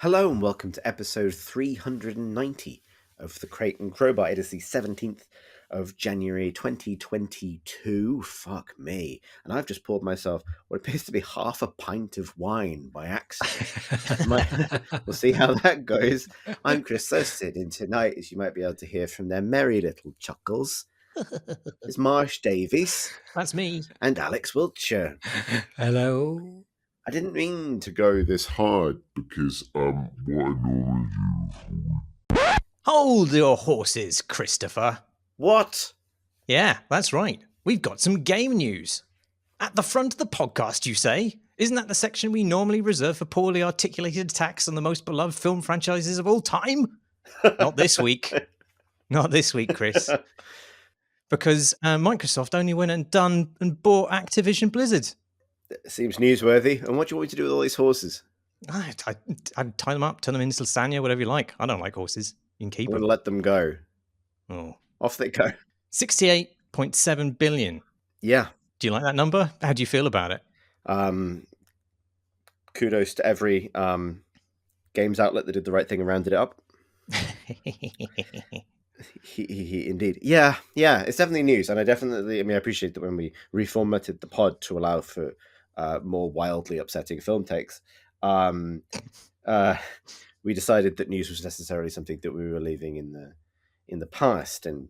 Hello and welcome to episode 390 of the Crate and Crowbar. It is the 17th of January 2022. Fuck me. And I've just poured myself what appears to be half a pint of wine by accident. We'll see how that goes. I'm Chris Thurston, and tonight, as you might be able to hear from their merry little chuckles, is Marsh Davies That's me. and Alex Wiltshire. Hello. I didn't mean to go this hard because what I normally do. Hold your horses, Christopher. What? Yeah, that's right. We've got some game news. At the front of the podcast, you say? Isn't that the section we normally reserve for poorly articulated attacks on the most beloved film franchises of all time? Not this week. Not this week, Chris. Because Microsoft only went and bought Activision Blizzard. Seems newsworthy. And what do you want me to do with all these horses? I'd tie them up, turn them into lasagna, whatever you like. I don't like horses. You can keep I'm them. going to let them go. Oh. Off they go. 68.7 billion. Yeah. Do you like that number? How do you feel about it? Kudos to every games outlet that did the right thing and rounded it up. Indeed. Yeah. It's definitely news. And I appreciate that when we reformatted the pod to allow for more wildly upsetting film takes, we decided that news was necessarily something that we were leaving in the past. And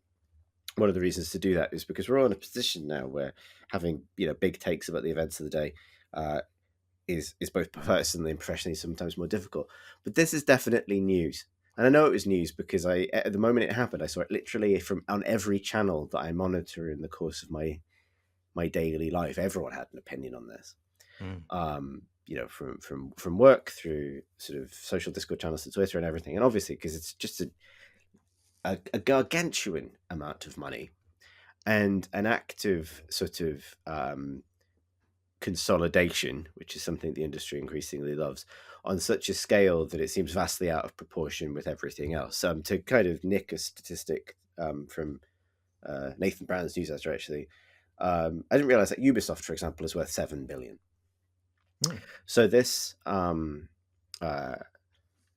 one of the reasons to do that is because we're all in a position now where having big takes about the events of the day is both personally and professionally sometimes more difficult. But this is definitely news. And I know it was news because at the moment it happened, I saw it literally on every channel that I monitor in the course of my daily life. Everyone had an opinion on this. From work through sort of social Discord channels to Twitter and everything. And obviously, because it's just a gargantuan amount of money and an active sort of consolidation, which is something the industry increasingly loves, on such a scale that it seems vastly out of proportion with everything else. To kind of nick a statistic from Nathan Brown's newsletter, actually, I didn't realize that Ubisoft, for example, is worth $7 billion. So this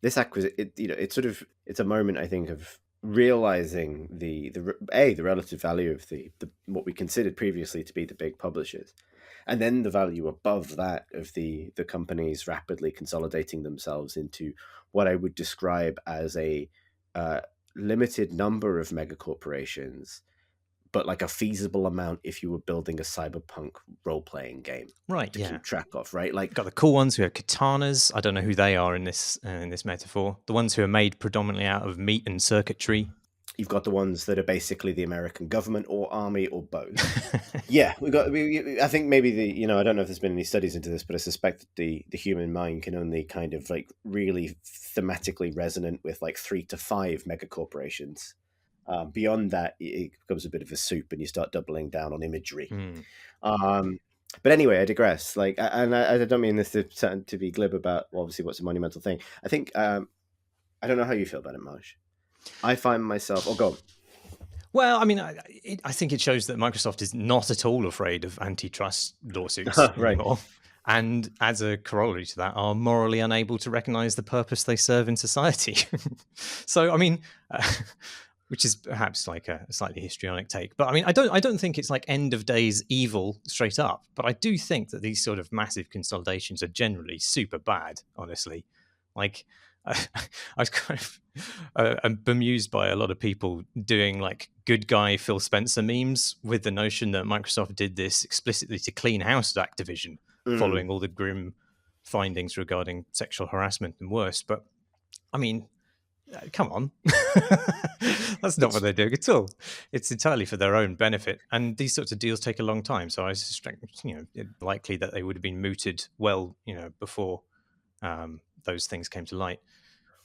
acquisition, it's a moment, I think, of realizing the relative value of the what we considered previously to be the big publishers, and then the value above that of the companies rapidly consolidating themselves into what I would describe as a limited number of mega corporations, but like a feasible amount if you were building a cyberpunk role-playing game, right? To keep track of, right? Like, got the cool ones who are katanas. I don't know who they are in this metaphor. The ones who are made predominantly out of meat and circuitry. You've got the ones that are basically the American government or army or both. Yeah, I think maybe I don't know if there's been any studies into this, but I suspect that the human mind can only kind of like really thematically resonant with like 3 to 5 mega corporations. Beyond that, it becomes a bit of a soup, and you start doubling down on imagery. But anyway, I digress. Like, and I don't mean this to be glib about obviously what's a monumental thing. I think I don't know how you feel about it, Marsh. I find myself. Oh, go. Well, I mean, I think it shows that Microsoft is not at all afraid of antitrust lawsuits Right. anymore, and as a corollary to that, are morally unable to recognize the purpose they serve in society. So, I mean. Which is perhaps like a slightly histrionic take, but I mean, I don't think it's like end of days evil straight up. But I do think that these sort of massive consolidations are generally super bad. Honestly, like I was kind of bemused by a lot of people doing like good guy Phil Spencer memes with the notion that Microsoft did this explicitly to clean house at Activision, following all the grim findings regarding sexual harassment and worse. But I mean, come on. That's not what they're doing at all. It's entirely for their own benefit, and these sorts of deals take a long time. So I suspect, likely that they would have been mooted well, before those things came to light.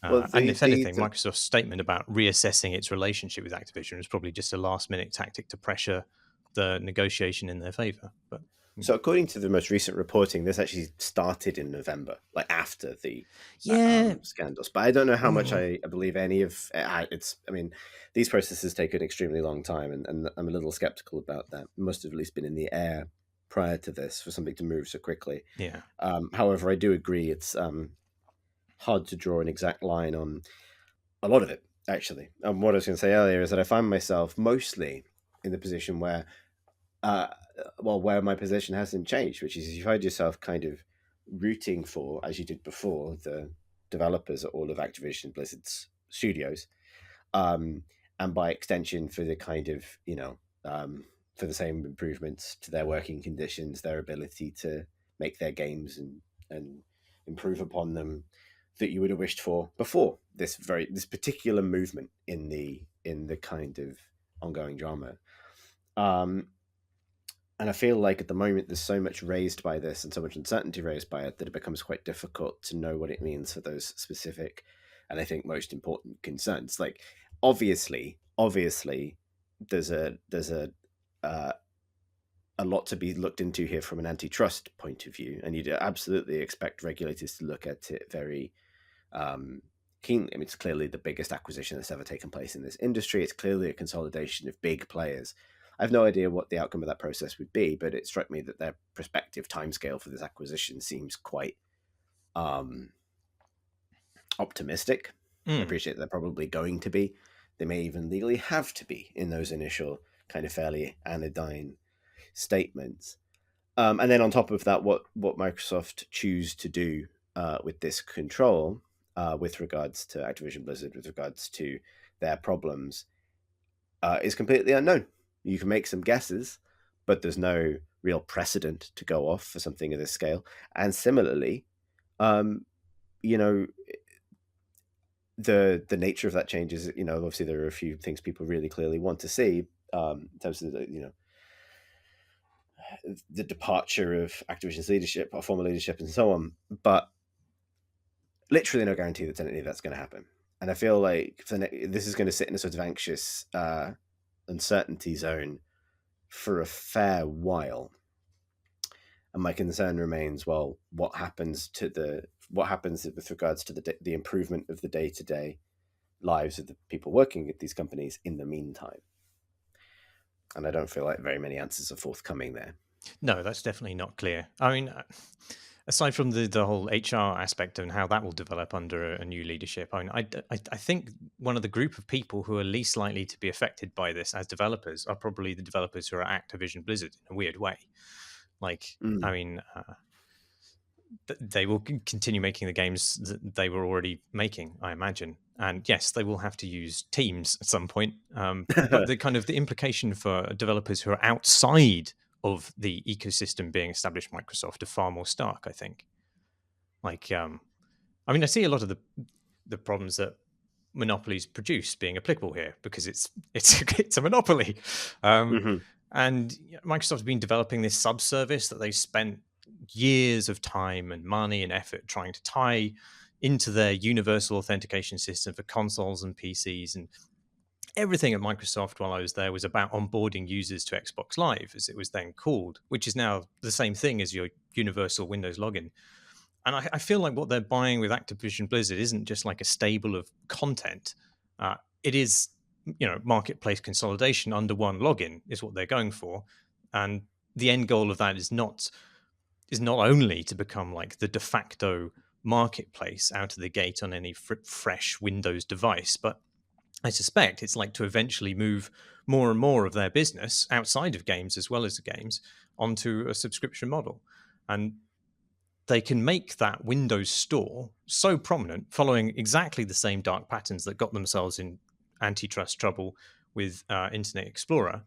And if anything, Microsoft's statement about reassessing its relationship with Activision was probably just a last-minute tactic to pressure the negotiation in their favor. But so, according to the most recent reporting, this actually started in November, like after the scandals. But I don't know how much I believe any of it's. I mean, these processes take an extremely long time, and I'm a little skeptical about that. It must have at least been in the air prior to this for something to move so quickly. Yeah. However, I do agree. It's hard to draw an exact line on a lot of it, actually. And what I was going to say earlier is that I find myself mostly in the position where, uh, where my position hasn't changed, which is you find yourself kind of rooting for, as you did before, the developers at all of Activision Blizzard's studios, um, and by extension for the kind of, for the same improvements to their working conditions, their ability to make their games and improve upon them that you would have wished for before this particular movement in the kind of ongoing drama. Um, and I feel like at the moment there's so much raised by this and so much uncertainty raised by it that it becomes quite difficult to know what it means for those specific and I think most important concerns. Like obviously, there's uh, a lot to be looked into here from an antitrust point of view, and you'd absolutely expect regulators to look at it very keenly. I mean, it's clearly the biggest acquisition that's ever taken place in this industry. It's clearly a consolidation of big players. I have no idea what the outcome of that process would be, but it struck me that their prospective timescale for this acquisition seems quite optimistic. I appreciate they're probably going to be. They may even legally have to be in those initial kind of fairly anodyne statements. And then on top of that, what Microsoft choose to do with this control, with regards to Activision Blizzard, with regards to their problems, is completely unknown. You can make some guesses, but there's no real precedent to go off for something of this scale. And similarly, you know, the nature of that change is, obviously there are a few things people really clearly want to see, in terms of the departure of Activision's leadership or former leadership and so on, but literally no guarantee that any of that's going to happen. And I feel like this is going to sit in a sort of anxious uncertainty zone for a fair while. And my concern remains, well, what happens with regards to the improvement of the day-to-day lives of the people working at these companies in the meantime? And I don't feel like very many answers are forthcoming there. No, that's definitely not clear. I mean, aside from the whole HR aspect and how that will develop under a new leadership, I mean, I think one of the group of people who are least likely to be affected by this as developers are probably the developers who are at Activision Blizzard in a weird way. Like, I mean, they will continue making the games that they were already making, I imagine. And yes, they will have to use Teams at some point. But the implication for developers who are outside of the ecosystem being established by Microsoft are far more stark, I think. Like, I mean, I see a lot of the problems that monopolies produce being applicable here because it's a monopoly. And Microsoft's been developing this sub-service that they spent years of time and money and effort trying to tie into their universal authentication system for consoles and PCs. And everything at Microsoft while I was there was about onboarding users to Xbox Live, as it was then called, which is now the same thing as your universal Windows login. And I feel like what they're buying with Activision Blizzard isn't just like a stable of content. It is, marketplace consolidation under one login is what they're going for. And the end goal of that is not only to become like the de facto marketplace out of the gate on any fresh Windows device, but I suspect it's like to eventually move more and more of their business outside of games as well as the games onto a subscription model. And they can make that Windows store so prominent, following exactly the same dark patterns that got themselves in antitrust trouble with Internet Explorer,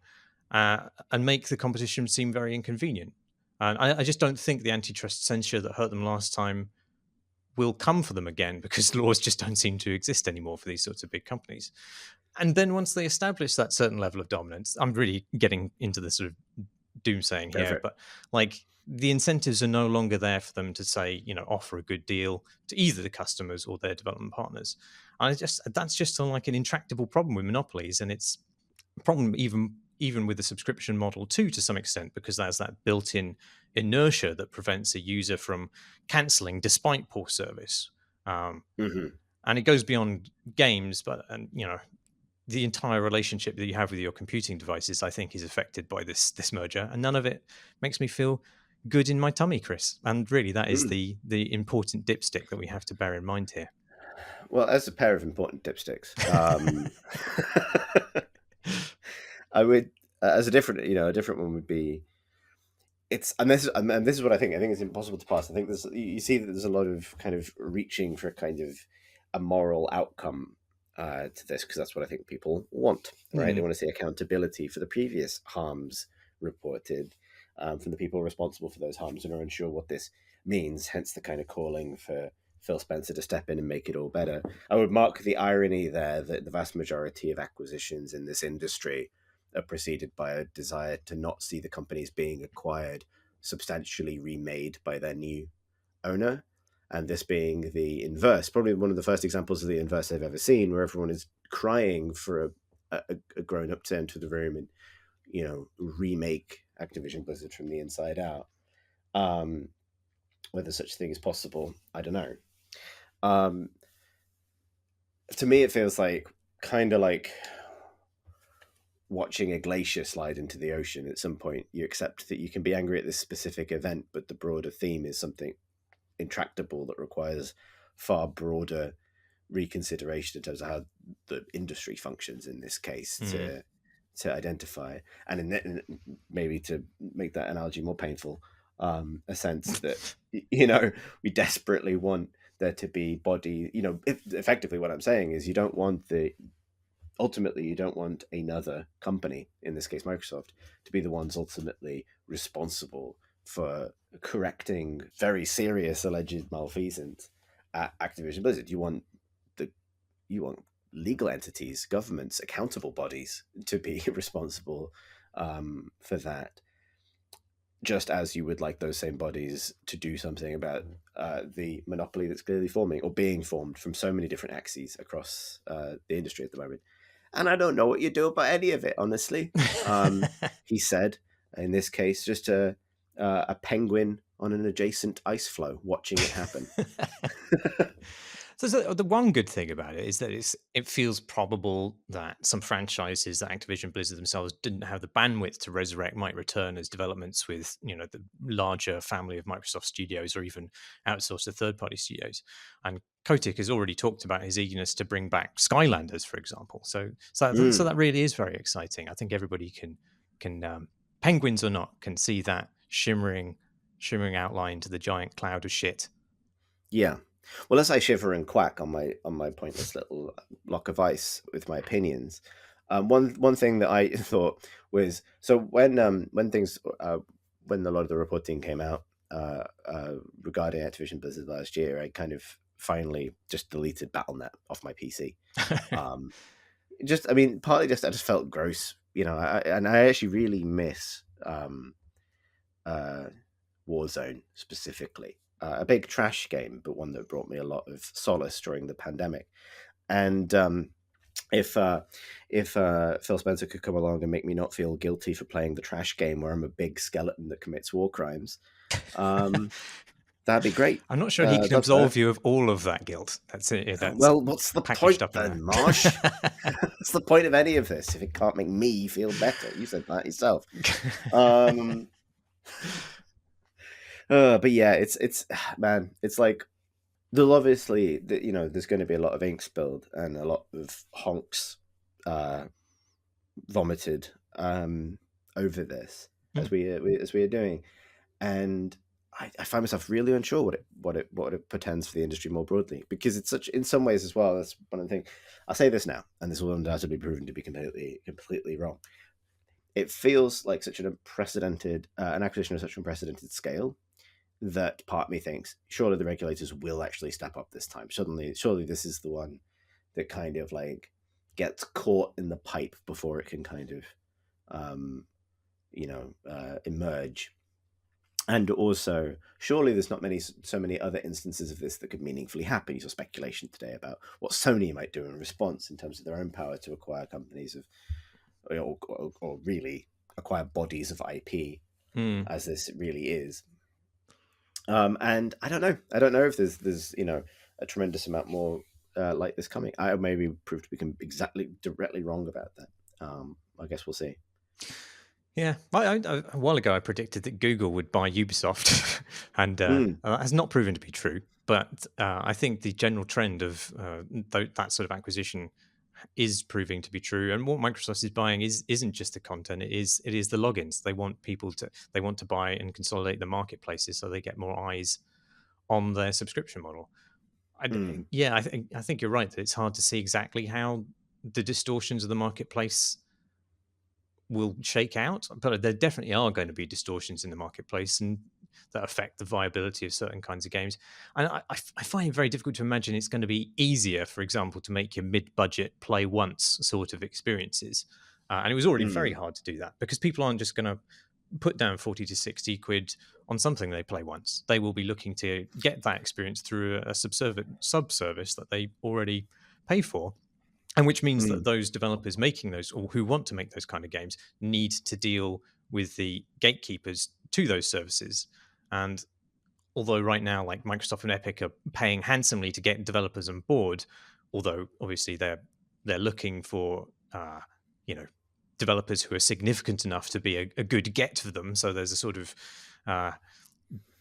and make the competition seem very inconvenient. And I just don't think the antitrust censure that hurt them last time will come for them again, because laws just don't seem to exist anymore for these sorts of big companies. And then once they establish that certain level of dominance, I'm really getting into the sort of doomsaying here, but like the incentives are no longer there for them to say, offer a good deal to either the customers or their development partners. And that's just like an intractable problem with monopolies, and it's a problem even with the subscription model too, to some extent, because there's that built-in inertia that prevents a user from cancelling despite poor service. And it goes beyond games, but the entire relationship that you have with your computing devices, I think, is affected by this merger, and none of it makes me feel good in my tummy, Chris. And really, that is Mm. the important dipstick that we have to bear in mind here. Well, as a pair of important dipsticks, I would, as a different, a different one would be, and this is what I think. I think it's impossible to pass. I think you see that there's a lot of kind of reaching for kind of a moral outcome to this, because that's what I think people want, right? They want to see accountability for the previous harms reported from the people responsible for those harms and are unsure what this means. Hence the kind of calling for Phil Spencer to step in and make it all better. I would mark the irony there that the vast majority of acquisitions in this industry are preceded by a desire to not see the companies being acquired substantially remade by their new owner. And this being the inverse, probably one of the first examples of the inverse I've ever seen, where everyone is crying for a grown-up to enter the room and, remake Activision Blizzard from the inside out. Whether such a thing is possible, I don't know. To me, it feels kind of like watching a glacier slide into the ocean. At some point, you accept that you can be angry at this specific event, but the broader theme is something intractable that requires far broader reconsideration in terms of how the industry functions in this case to identify, and maybe to make that analogy more painful, a sense that we desperately want there to be body. Effectively what I'm saying is ultimately you don't want another company, in this case Microsoft, to be the ones ultimately responsible for correcting very serious alleged malfeasance at Activision Blizzard. You want legal entities, governments, accountable bodies to be responsible for that, just as you would like those same bodies to do something about the monopoly that's clearly forming or being formed from so many different axes across the industry at the moment. And I don't know what you do about any of it, honestly. He said, in this case, just a penguin on an adjacent ice floe watching it happen. So the one good thing about it is that it feels probable that some franchises that Activision Blizzard themselves didn't have the bandwidth to resurrect might return as developments with the larger family of Microsoft studios, or even outsource to third-party studios. And Kotick has already talked about his eagerness to bring back Skylanders, for example. So that really is very exciting. I think everybody can penguins or not, can see that shimmering outline to the giant cloud of shit. Yeah. Well, as I shiver and quack on my pointless little block of ice with my opinions, one thing that I thought was, so when a lot of the reporting came out regarding Activision Blizzard last year, I kind of finally just deleted BattleNet off my PC. Partly just I just felt gross, and I actually really miss Warzone specifically. A big trash game, but one that brought me a lot of solace during the pandemic. And if Phil Spencer could come along and make me not feel guilty for playing the trash game where I'm a big skeleton that commits war crimes, that'd be great. I'm not sure he can absolve you of all of that guilt. That's it. Well, what's the point then, Marsh? What's the point of any of this if it can't make me feel better? You said that yourself. But yeah, it's man, it's like there'll obviously there's going to be a lot of ink spilled and a lot of honks vomited over this as we are doing, and I find myself really unsure what it portends for the industry more broadly, because it's such, in some ways as well. That's one of the things. I'll say this now, and this will undoubtedly be proven to be completely wrong. It feels like such an unprecedented an acquisition of such an unprecedented scale that part of me thinks surely the regulators will actually step up this time. Surely this is the one that kind of like gets caught in the pipe before it can kind of emerge. And also, surely there's not so many other instances of this that could meaningfully happen. You saw speculation today about what Sony might do in response in terms of their own power to acquire companies or really acquire bodies of IP, as this really is. And I don't know if there's a tremendous amount more like this coming. I maybe prove to be directly wrong about that. I guess we'll see. Yeah, a while ago I predicted that Google would buy Ubisoft, and Mm, that has not proven to be true. But I think the general trend of that sort of acquisition is proving to be true. And what Microsoft is buying isn't just the content; it is the logins. They want to buy and consolidate the marketplaces so they get more eyes on their subscription model. mm, Yeah, I think you're right that it's hard to see exactly how the distortions of the marketplace will shake out, but there definitely are going to be distortions in the marketplace and that affect the viability of certain kinds of games. And I find it very difficult to imagine it's going to be easier, for example, to make your mid-budget play once sort of experiences. And it was already very mm, hard to do that because people aren't just going to put down 40 to 60 quid on something they play once. They will be looking to get that experience through a sub-service that they already pay for, and which means that mm, those developers making those or who want to make those kind of games need to deal with the gatekeepers to those services. And although right now, like Microsoft and Epic are paying handsomely to get developers on board, although obviously they're looking for you know developers who are significant enough to be a good get for them. So there's a sort of uh,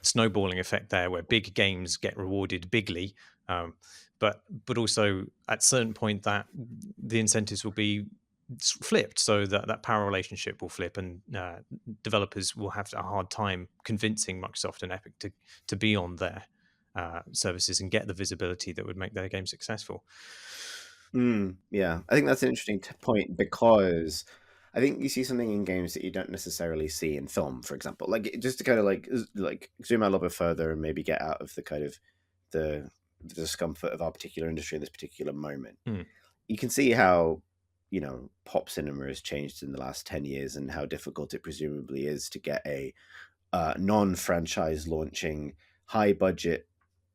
snowballing effect there where big games get rewarded bigly, um, but also at a certain point that the incentives will be flipped, so that power relationship will flip, and developers will have a hard time convincing Microsoft and Epic to be on their services and get the visibility that would make their game successful. yeah. I think that's an interesting point because I think you see something in games that you don't necessarily see in film, for example. Like just to kind of like zoom out a little bit further and maybe get out of the kind of the the discomfort of our particular industry in this particular moment. Mm. You can see how pop cinema has changed in the last 10 years and how difficult it presumably is to get a non-franchise launching high budget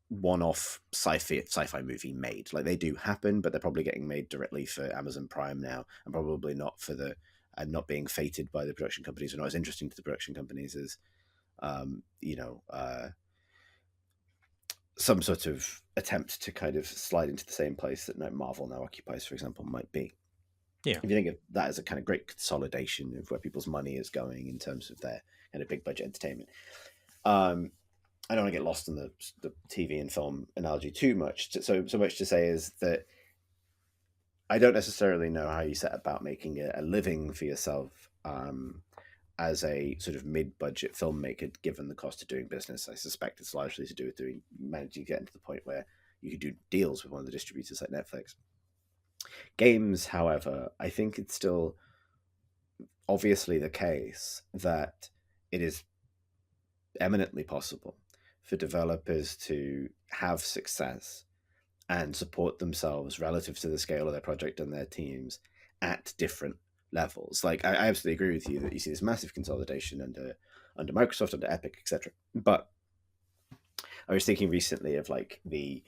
one-off sci-fi movie made. Like they do happen, but they're probably getting made directly for Amazon Prime now, and probably not for the and not being fated by the production companies, or not as interesting to the production companies as um, you know uh, some sort of attempt to kind of slide into the same place that Marvel now occupies, for example, might be. Yeah. If you think of that as a kind of great consolidation of where people's money is going in terms of their kind of big budget entertainment. Um, I don't want to get lost in the TV and film analogy too much. So much to say is that I don't necessarily know how you set about making a living for yourself as a sort of mid-budget filmmaker, given the cost of doing business. I suspect it's largely to do with managing to get to the point where you could do deals with one of the distributors like Netflix. Games, however, I think it's still obviously the case that it is eminently possible for developers to have success and support themselves relative to the scale of their project and their teams at different levels. Like I absolutely agree with you that you see this massive consolidation under Microsoft, under Epic, etc. But I was thinking recently of like the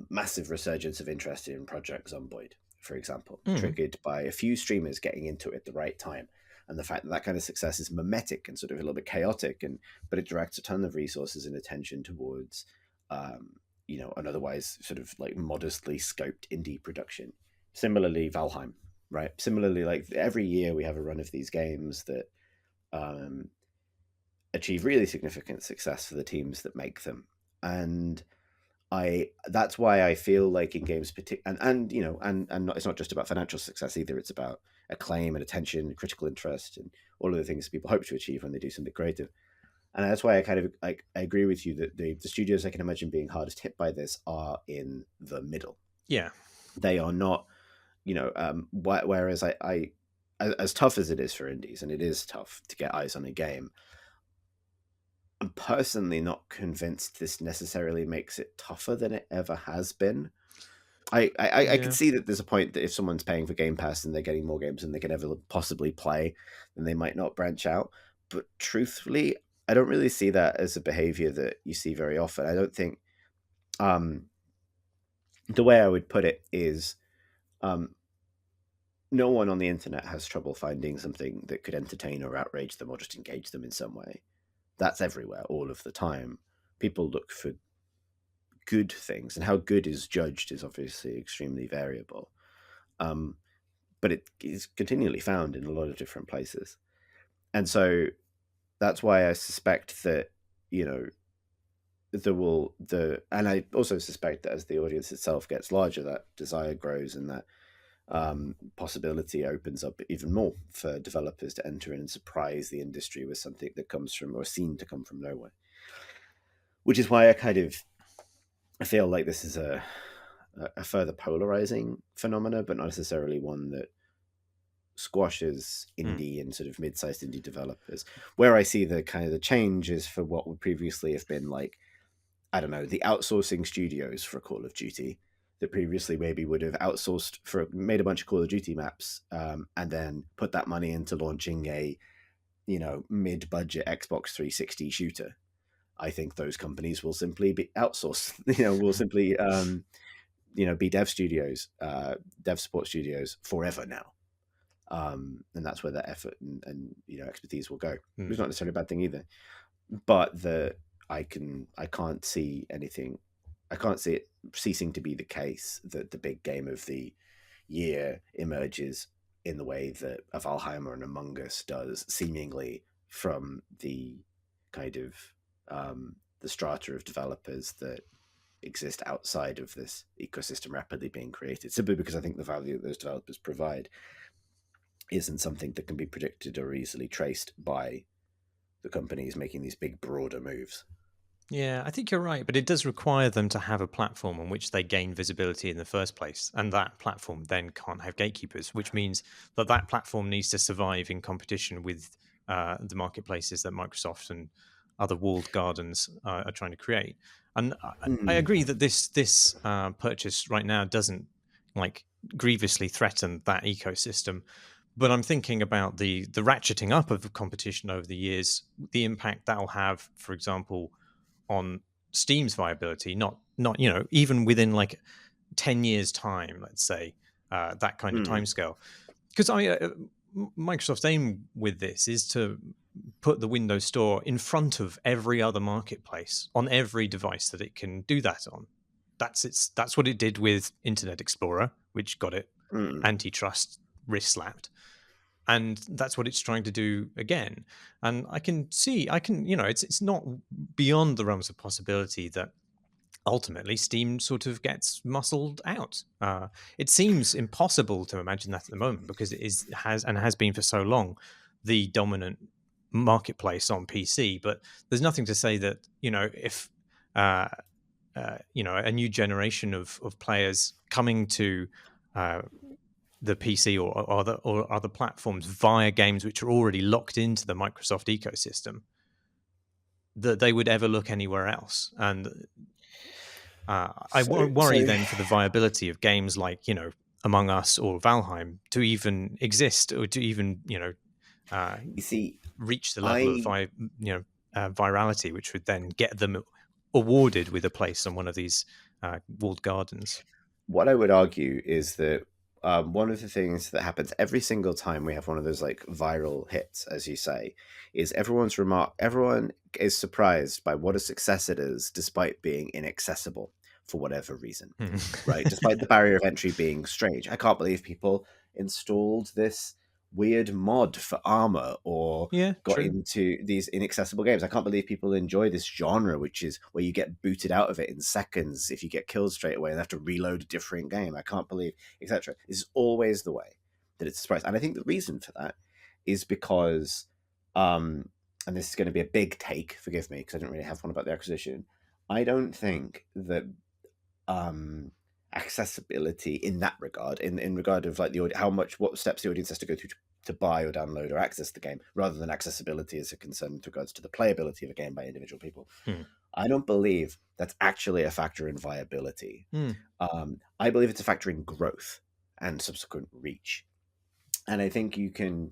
massive resurgence of interest in Project Zomboid, for example, Mm. triggered by a few streamers getting into it at the right time. And the fact that that kind of success is mimetic and sort of a little bit chaotic, but it directs a ton of resources and attention towards, an otherwise sort of like modestly scoped indie production. Similarly, Valheim, right? Similarly, like every year we have a run of these games that um, achieve really significant success for the teams that make them, and I that's why I feel like in games and not, it's not just about financial success either. It's about acclaim and attention, critical interest, and all of the things people hope to achieve when they do something creative. And that's why I kind of I agree with you that the studios I can imagine being hardest hit by this are in the middle. Yeah. They are not, whereas I as tough as it is for indies, and it is tough to get eyes on a game, I'm personally not convinced this necessarily makes it tougher than it ever has been. I can Yeah. see that there's a point that if someone's paying for Game Pass and they're getting more games than they can ever possibly play, then they might not branch out. But truthfully, I don't really see that as a behavior that you see very often. I don't think um, the way I would put it is um, no one on the internet has trouble finding something that could entertain or outrage them or just engage them in some way. That's everywhere all of the time. People look for good things, and how good is judged is obviously extremely variable. Um, but it is continually found in a lot of different places. And so that's why I suspect that, you know, and I also suspect that as the audience itself gets larger, that desire grows, and that possibility opens up even more for developers to enter in and surprise the industry with something that comes from, or seen to come from, nowhere. Which is why I feel like this is a further polarizing phenomena, but not necessarily one that squashes indie and sort of mid-sized indie developers. Where I see the kind of the change is for what would previously have been like, I don't know, the outsourcing studios for Call of Duty that previously maybe would have outsourced made a bunch of Call of Duty maps, and then put that money into launching a, you know, mid-budget Xbox 360 shooter. I think those companies will simply be outsourced. You know, will simply be dev studios, dev support studios forever now. And that's where their effort and expertise will go. It's not necessarily a bad thing either. But I can't see anything. I can't see it ceasing to be the case that the big game of the year emerges in the way that a Valheim or an Among Us does, seemingly from the kind of the strata of developers that exist outside of this ecosystem rapidly being created, simply because I think the value that those developers provide isn't something that can be predicted or easily traced by the companies making these big, broader moves. Yeah, I think you're right, but it does require them to have a platform on which they gain visibility in the first place, and that platform then can't have gatekeepers, which means that that platform needs to survive in competition with the marketplaces that Microsoft and other walled gardens are trying to create. And I agree that this purchase right now doesn't like grievously threaten that ecosystem. But I'm thinking about the ratcheting up of the competition over the years, the impact that'll have, for example, on Steam's viability. Not even within like 10 years time, let's say, that kind of timescale. Because Microsoft's aim with this is to put the Windows Store in front of every other marketplace on every device that it can do that on. That's what it did with Internet Explorer, which got it antitrust wrist slapped. And that's what it's trying to do again. And it's not beyond the realms of possibility that ultimately Steam sort of gets muscled out. It seems impossible to imagine that at the moment because it has been for so long the dominant marketplace on PC. But there's nothing to say that if a new generation of players coming to the PC or other platforms via games which are already locked into the Microsoft ecosystem, that they would ever look anywhere else. And I worry then for the viability of games like Among Us or Valheim to even exist or to even reach the level of virality, which would then get them awarded with a place on one of these walled gardens. What I would argue is that one of the things that happens every single time we have one of those like viral hits, as you say, is everyone is surprised by what a success it is, despite being inaccessible for whatever reason, right? Despite the barrier of entry being strange. I can't believe people installed this weird mod for Armor or got into these inaccessible games. I can't believe people enjoy this genre, which is where you get booted out of it in seconds if you get killed straight away and have to reload a different game. I can't believe, etc. This is always the way that it's expressed. And I think the reason for that is because, and this is going to be a big take, forgive me, because I didn't really have one about the acquisition. I don't think that accessibility in that regard, in regard of like what steps the audience has to go through to buy or download or access the game, rather than accessibility as a concern with regards to the playability of a game by individual people. I don't believe that's actually a factor in viability. I believe it's a factor in growth and subsequent reach. And I think you can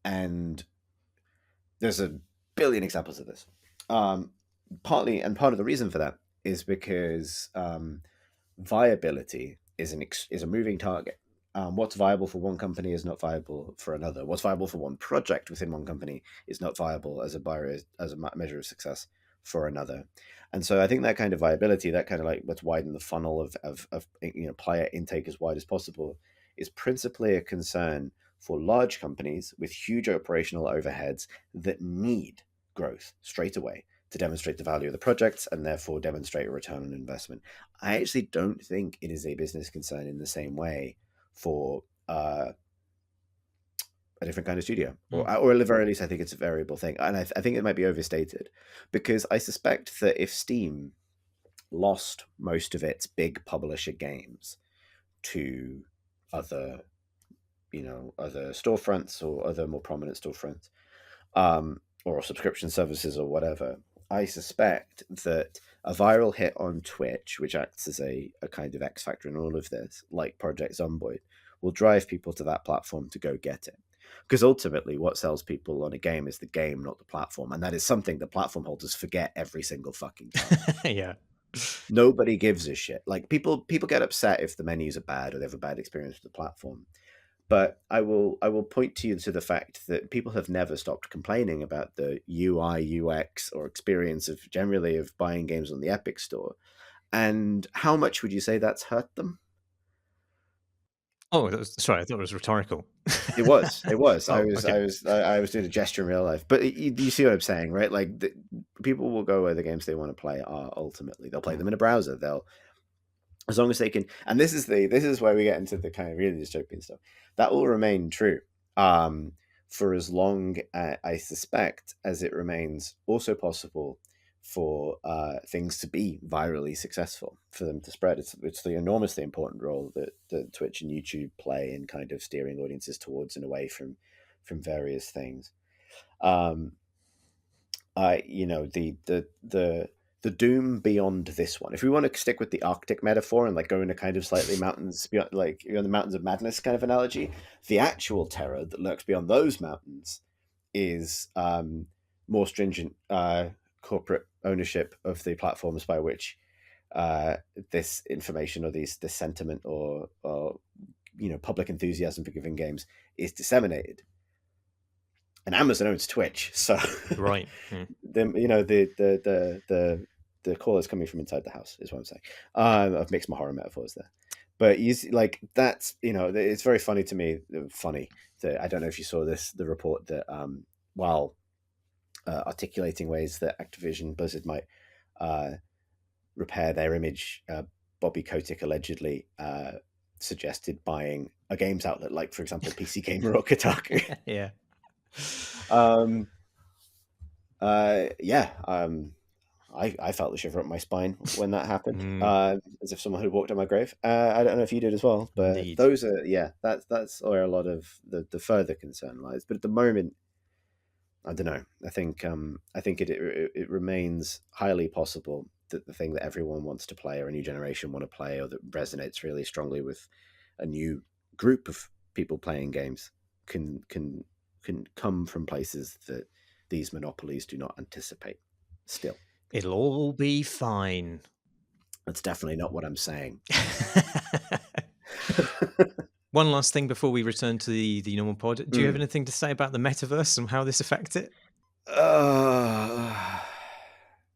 and there's a billion examples of this. Part of the reason for that is because viability is a moving target. What's viable for one company is not viable for another. What's viable for one project within one company is not viable as a measure of success for another. And so I think that kind of viability, that kind of like let's widen the funnel of player intake as wide as possible, is principally a concern for large companies with huge operational overheads that need growth straight away to demonstrate the value of the projects and therefore demonstrate a return on investment. I actually don't think it is a business concern in the same way for a different kind of studio, or at the very least, I think it's a variable thing, and I think it might be overstated, because I suspect that if Steam lost most of its big publisher games to other, other storefronts or other more prominent storefronts, or subscription services or whatever, I suspect that a viral hit on Twitch, which acts as a kind of X factor in all of this, like Project Zomboid, will drive people to that platform to go get it. Because ultimately, what sells people on a game is the game, not the platform. And that is something the platform holders forget every single fucking time. Yeah. Nobody gives a shit. Like, people get upset if the menus are bad or they have a bad experience with the platform. But I will point to you to the fact that people have never stopped complaining about the UI, UX, or experience of generally of buying games on the Epic Store. And how much would you say that's hurt them? Oh, sorry, I thought it was rhetorical. It was. It was. Oh, okay. I was doing a gesture in real life, but you see what I'm saying, right? Like, people will go where the games they want to play are. Ultimately, they'll play them in a browser. They'll, as long as they can, and this is where we get into the kind of really dystopian stuff. That will remain true, for as long, I suspect, as it remains also possible for things to be virally successful, for them to spread. It's the enormously important role that Twitch and YouTube play in kind of steering audiences towards and away from various things. The doom beyond this one. If we want to stick with the Arctic metaphor and like go into kind of slightly mountains beyond, like, the mountains of madness kind of analogy, the actual terror that lurks beyond those mountains is more stringent corporate ownership of the platforms by which this information or this sentiment or public enthusiasm for giving games is disseminated. And Amazon owns Twitch, so Right. The call is coming from inside the house, is what I'm saying. I've mixed my horror metaphors there, but you see, like, that's, it's very funny to me. Funny that I don't know if you saw the report that while articulating ways that Activision Blizzard might repair their image, Bobby Kotick allegedly suggested buying a games outlet, like, for example, PC Gamer or Kotaku. Yeah. I felt the shiver up my spine when that happened, as if someone had walked on my grave. I don't know if you did as well, but Indeed. those are, that's where a lot of the further concern lies. But at the moment, I don't know. I think it remains highly possible that the thing that everyone wants to play, or a new generation want to play, or that resonates really strongly with a new group of people playing games, can come from places that these monopolies do not anticipate. Still, it'll all be fine. That's definitely not what I'm saying. One last thing before we return to the normal pod. Do you have anything to say about the metaverse and how this affects it? That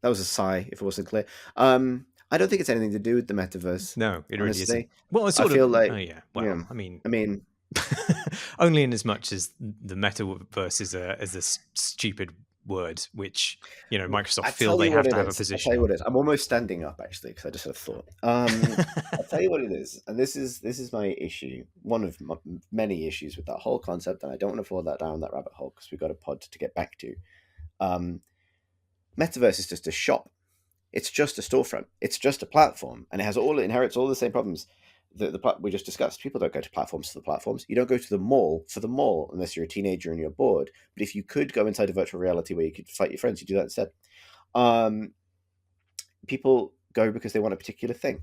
was a sigh, if it wasn't clear. I don't think it's anything to do with the metaverse. No, it honestly. Really isn't. Well, I feel like, oh yeah. Well, I mean, only in as much as the metaverse is a stupid word, which Microsoft feel they have to have a position. I'll tell you what it is. I'm almost standing up, actually, because I just had a thought. I'll tell you what it is, and this is my issue. One of my many issues with that whole concept, and I don't want to fall down that rabbit hole because we've got a pod to get back to. Metaverse is just a shop. It's just a storefront. It's just a platform, and it inherits all the same problems that we just discussed. People don't go to platforms for the platforms. You don't go to the mall for the mall unless you're a teenager and you're bored. But if you could go inside a virtual reality where you could fight your friends, you do that instead. People go because they want a particular thing,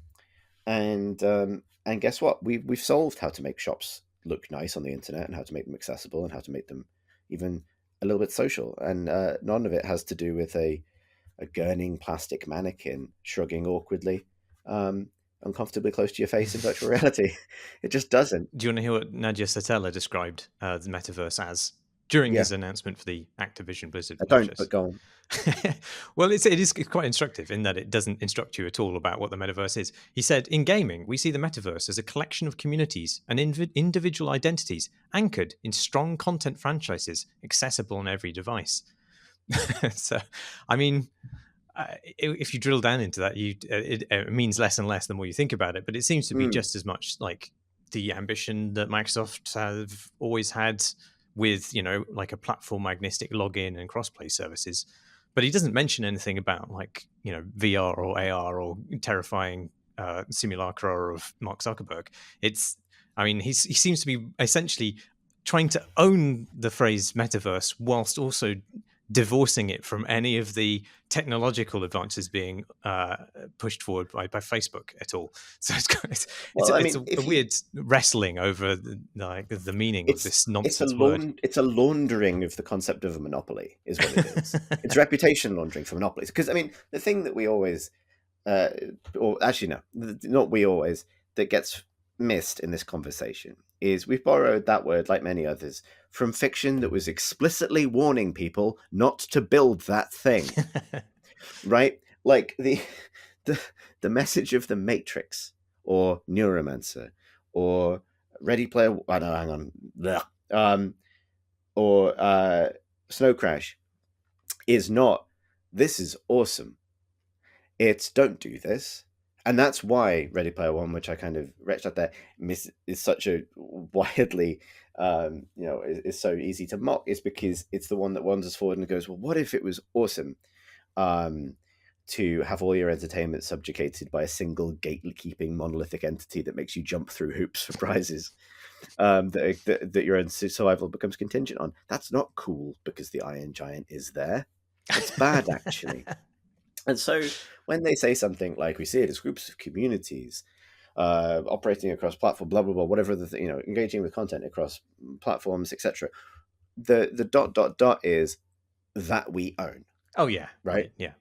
and guess what? We've solved how to make shops look nice on the internet, and how to make them accessible, and how to make them even a little bit social. And none of it has to do with a gurning plastic mannequin shrugging awkwardly uncomfortably close to your face in virtual reality. It just doesn't. Do you want to hear what Nadia Satella described the metaverse as? during Yeah. his announcement for the Activision Blizzard I don't, purchase. but go on. Well, it is quite instructive in that it doesn't instruct you at all about what the metaverse is. He said, in gaming, we see the metaverse as a collection of communities and individual identities anchored in strong content franchises accessible on every device. So, I mean, if you drill down into that, it means less and less the more you think about it. But it seems to be just as much like the ambition that Microsoft have always had with, like a platform agnostic login and crossplay services. But he doesn't mention anything about like, VR or AR or terrifying simulacra of Mark Zuckerberg. He seems to be essentially trying to own the phrase metaverse whilst also divorcing it from any of the technological advances being pushed forward by Facebook at all. So it's a weird wrestling over the meaning of this nonsense word. It's a laundering of the concept of a monopoly, is what it is. It's reputation laundering for monopolies. Because, I mean, the thing that we always, or actually, no, not we always, that gets missed in this conversation is we've borrowed that word, like many others, from fiction that was explicitly warning people not to build that thing. Right? Like the message of the Matrix or Neuromancer or Ready Player. Oh, no, hang on. Or Snow Crash is not, this is awesome. It's don't do this. And that's why Ready Player One, which I kind of retched out there, is such a widely, is so easy to mock, is because it's the one that wanders forward and goes, well, what if it was awesome to have all your entertainment subjugated by a single gatekeeping monolithic entity that makes you jump through hoops for prizes that your own survival becomes contingent on? That's not cool because the Iron Giant is there. It's bad, actually. And so when they say something like, we see it as groups of communities operating across platform, blah, blah, blah, whatever, engaging with content across platforms, etc., the ... is that we own. Oh, yeah. Right? Yeah.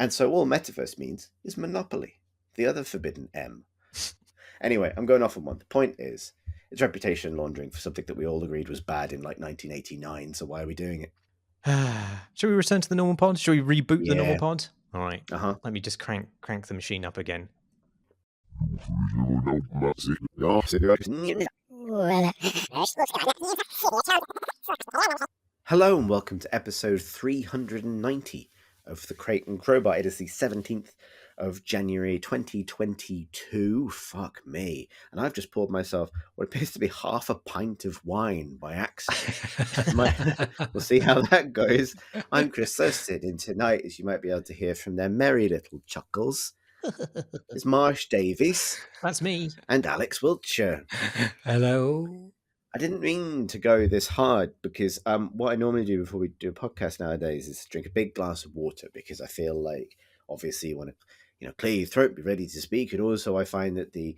And so all metaverse means is monopoly, the other forbidden M. Anyway, I'm going off on one. The point is, it's reputation laundering for something that we all agreed was bad in like 1989, so why are we doing it? Shall we return to the normal pod? Shall we reboot the normal pod? All right. Uh-huh. Let me just crank the machine up again. Hello and welcome to episode 390 of the Crate and Crowbar. It is the 17th of January 2022. Fuck me. And I've just poured myself what appears to be half a pint of wine by accident. We'll see how that goes. I'm Chris Thurston, and tonight, as you might be able to hear from their merry little chuckles, is Marsh Davies. That's me. And Alex Wiltshire. Hello. I didn't mean to go this hard because what I normally do before we do a podcast nowadays is drink a big glass of water, because I feel like obviously you want to clear your throat, be ready to speak, and also I find that the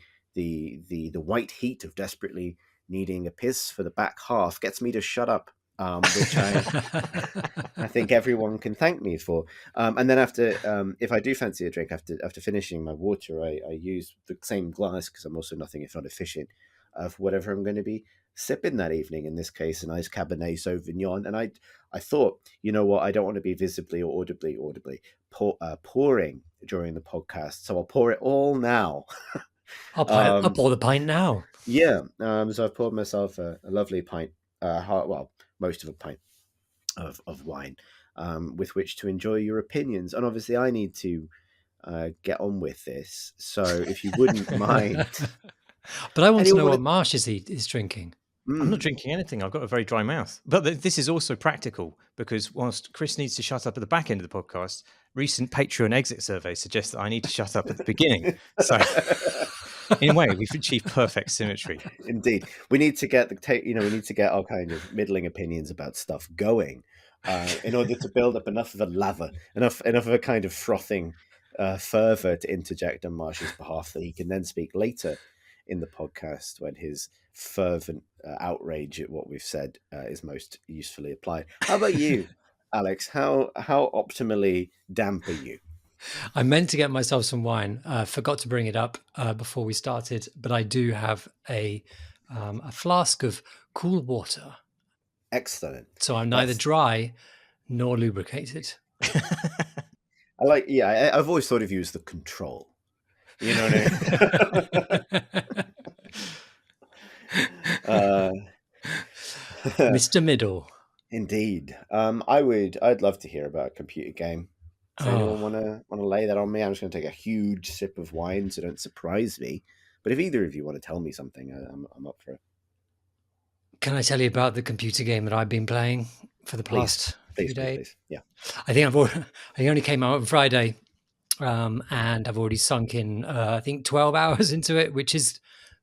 white heat of desperately needing a piss for the back half gets me to shut up, which I think everyone can thank me for. And then after, if I do fancy a drink after finishing my water, I use the same glass, because I'm also nothing if not efficient, of whatever I'm going to be sipping that evening. In this case, a nice Cabernet Sauvignon. And I thought, you know what, I don't want to be visibly or audibly pouring during the podcast, so I'll pour it all now. I'll pour the pint now. Yeah. So I've poured myself a lovely pint, most of a pint of wine, with which to enjoy your opinions. And obviously I need to get on with this. So if you wouldn't mind. But I want to know what Marsh is drinking. I'm not drinking anything. I've got a very dry mouth. But this is also practical, because whilst Chris needs to shut up at the back end of the podcast, recent Patreon exit surveys suggest that I need to shut up at the beginning. So in a way, we've achieved perfect symmetry. Indeed. We need to get we need to get our kind of middling opinions about stuff going in order to build up enough of a lava, enough of a kind of frothing fervor to interject on Marsh's behalf that he can then speak later in the podcast when his fervent outrage at what we've said is most usefully applied. How about you, Alex? How optimally damp are you? I meant to get myself some wine. Forgot to bring it up before we started, but I do have a flask of cool water. Excellent. So I'm neither dry nor lubricated. I like. Yeah, I've always thought of you as the control. You know what I mean? Mr. Middle. Indeed. I'd love to hear about a computer game. Does anyone want to lay that on me? I'm just going to take a huge sip of wine, so don't surprise me. But if either of you want to tell me something, I'm up for it. Can I tell you about the computer game that I've been playing for the past few days? Please. Yeah. I think I only came out on Friday, and I've already sunk in, I think 12 hours into it, which is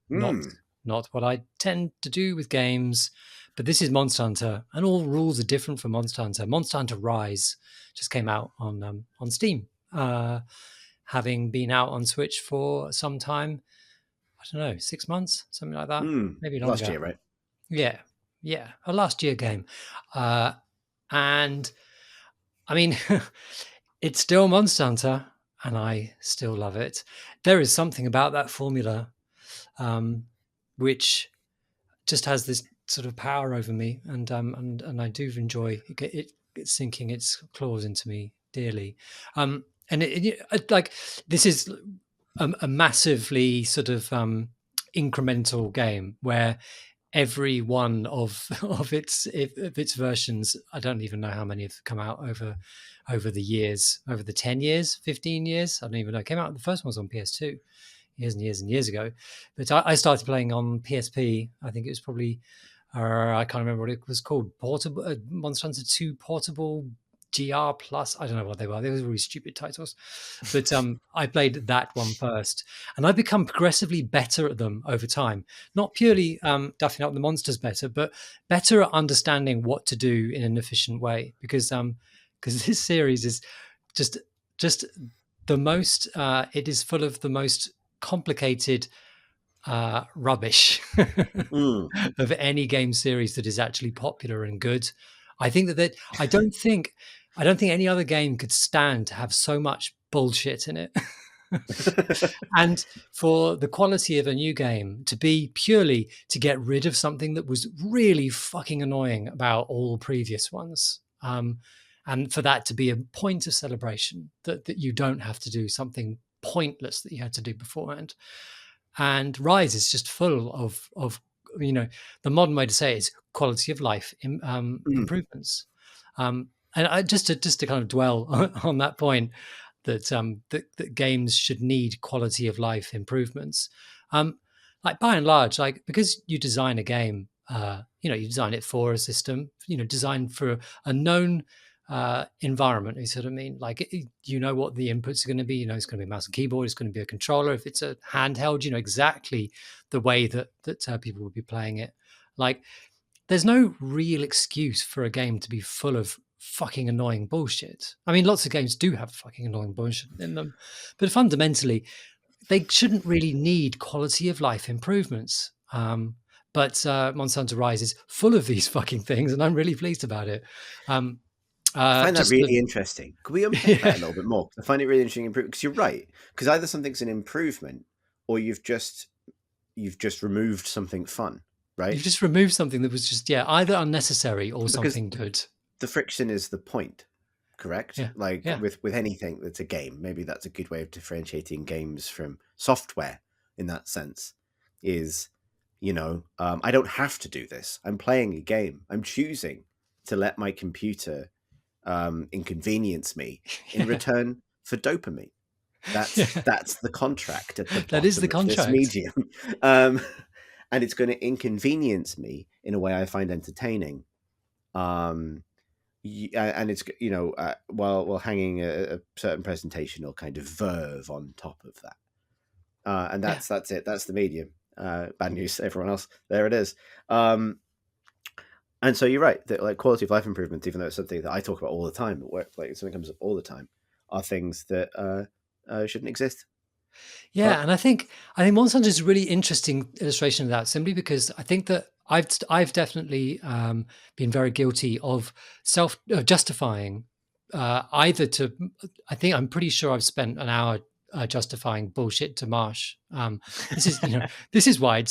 not what I tend to do with games. But this is Monster Hunter, and all rules are different for Monster Hunter. Monster Hunter Rise just came out on Steam, having been out on Switch for some time. I don't know, 6 months, something like that, maybe longer. Last year, right? Yeah, a last year game, and I mean, it's still Monster Hunter, and I still love it. There is something about that formula, which just has this sort of power over me, and I do enjoy it sinking its claws into me dearly. And like, this is a massively sort of incremental game where every one of its versions, I don't even know how many have come out over the years, over the 10 years, 15 years. I don't even know. It came out, the first one was on PS2 years and years and years ago. But I started playing on PSP. I think it was probably, I can't remember what it was called, Portable Monster Hunter 2 Portable GR Plus. I don't know what they were. They were really stupid titles. But I played that one first. And I've become progressively better at them over time. Not purely duffing up the monsters better, but better at understanding what to do in an efficient way. Because this series is just the most, it is full of the most complicated rubbish of any game series that is actually popular and good. I think that I don't think any other game could stand to have so much bullshit in it. And for the quality of a new game to be purely to get rid of something that was really fucking annoying about all previous ones, and for that to be a point of celebration, that you don't have to do something pointless that you had to do beforehand. And Rise is just full of the modern way to say it is quality of life improvements. And I just to kind of dwell on that point, that games should need quality of life improvements. Like, by and large, like, because you design a game, you design it for a system, designed for a known environment. You sort of mean, like, you know what the inputs are going to be. It's going to be a mouse and keyboard. It's going to be a controller. If it's a handheld, exactly the way that people would be playing it. Like, there's no real excuse for a game to be full of fucking annoying bullshit. I mean, lots of games do have fucking annoying bullshit in them, but fundamentally, they shouldn't really need quality of life improvements. But Monster Hunter Rise is full of these fucking things, and I'm really pleased about it. I find that really interesting. Could we unpack that a little bit more? I find it really interesting because you're right. Because either something's an improvement, or you've just removed something fun, right? You've just removed something that was just either unnecessary or something good. The friction is the point, correct? Yeah. With anything that's a game, maybe that's a good way of differentiating games from software in that sense. Is I don't have to do this. I'm playing a game. I'm choosing to let my computer inconvenience me in return for dopamine. That's the contract at the bottom. That is the contract. This medium. And it's going to inconvenience me in a way I find entertaining. And it's while hanging a certain presentational kind of verve on top of that. And that's it. That's the medium. Bad news, everyone else. There it is. And so you're right that, like, quality of life improvements, even though it's something that I talk about all the time at work, like something comes up all the time, are things that shouldn't exist. Yeah, and I think Monster Hunter is a really interesting illustration of that, simply because I think that I've definitely been very guilty of justifying either to. I think I'm pretty sure I've spent an hour justifying bullshit to Marsh. This is, this is why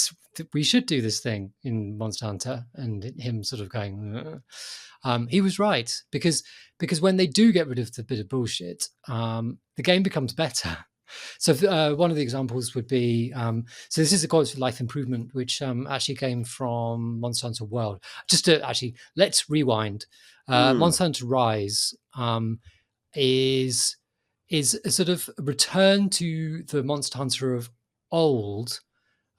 we should do this thing in Monster Hunter, and him sort of going, he was right, because when they do get rid of the bit of bullshit, the game becomes better. So one of the examples would be, so this is a quality of life improvement, which actually came from Monster Hunter World. Just to let's rewind. Monster Hunter Rise is a sort of return to the Monster Hunter of old,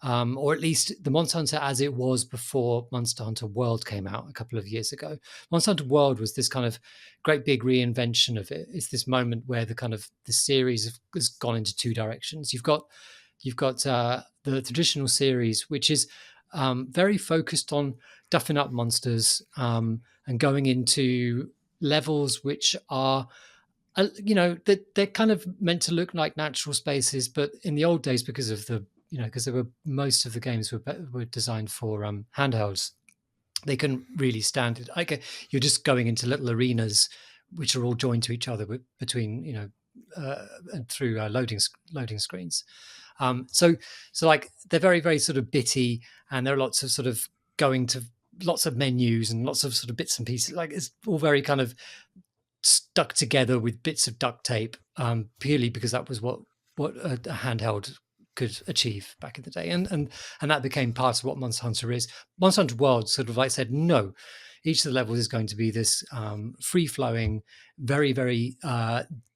or at least the Monster Hunter as it was before Monster Hunter World came out a couple of years ago. Monster Hunter World was this kind of great big reinvention of it. It's this moment where the series has gone into two directions. You've got the traditional series, which is very focused on duffing up monsters and going into levels which are, they're kind of meant to look like natural spaces, but in the old days, because most of the games were designed for handhelds, they couldn't really stand it. Like you're just going into little arenas which are all joined to each other between and through loading screens. So like they're very, very sort of bitty, and there are lots of sort of going to lots of menus and lots of sort of bits and pieces. Like it's all very kind of stuck together with bits of duct tape, purely because that was what a handheld could achieve back in the day, and that became part of what Monster Hunter is. Monster Hunter World sort of like said, no, each of the levels is going to be this free-flowing, very, very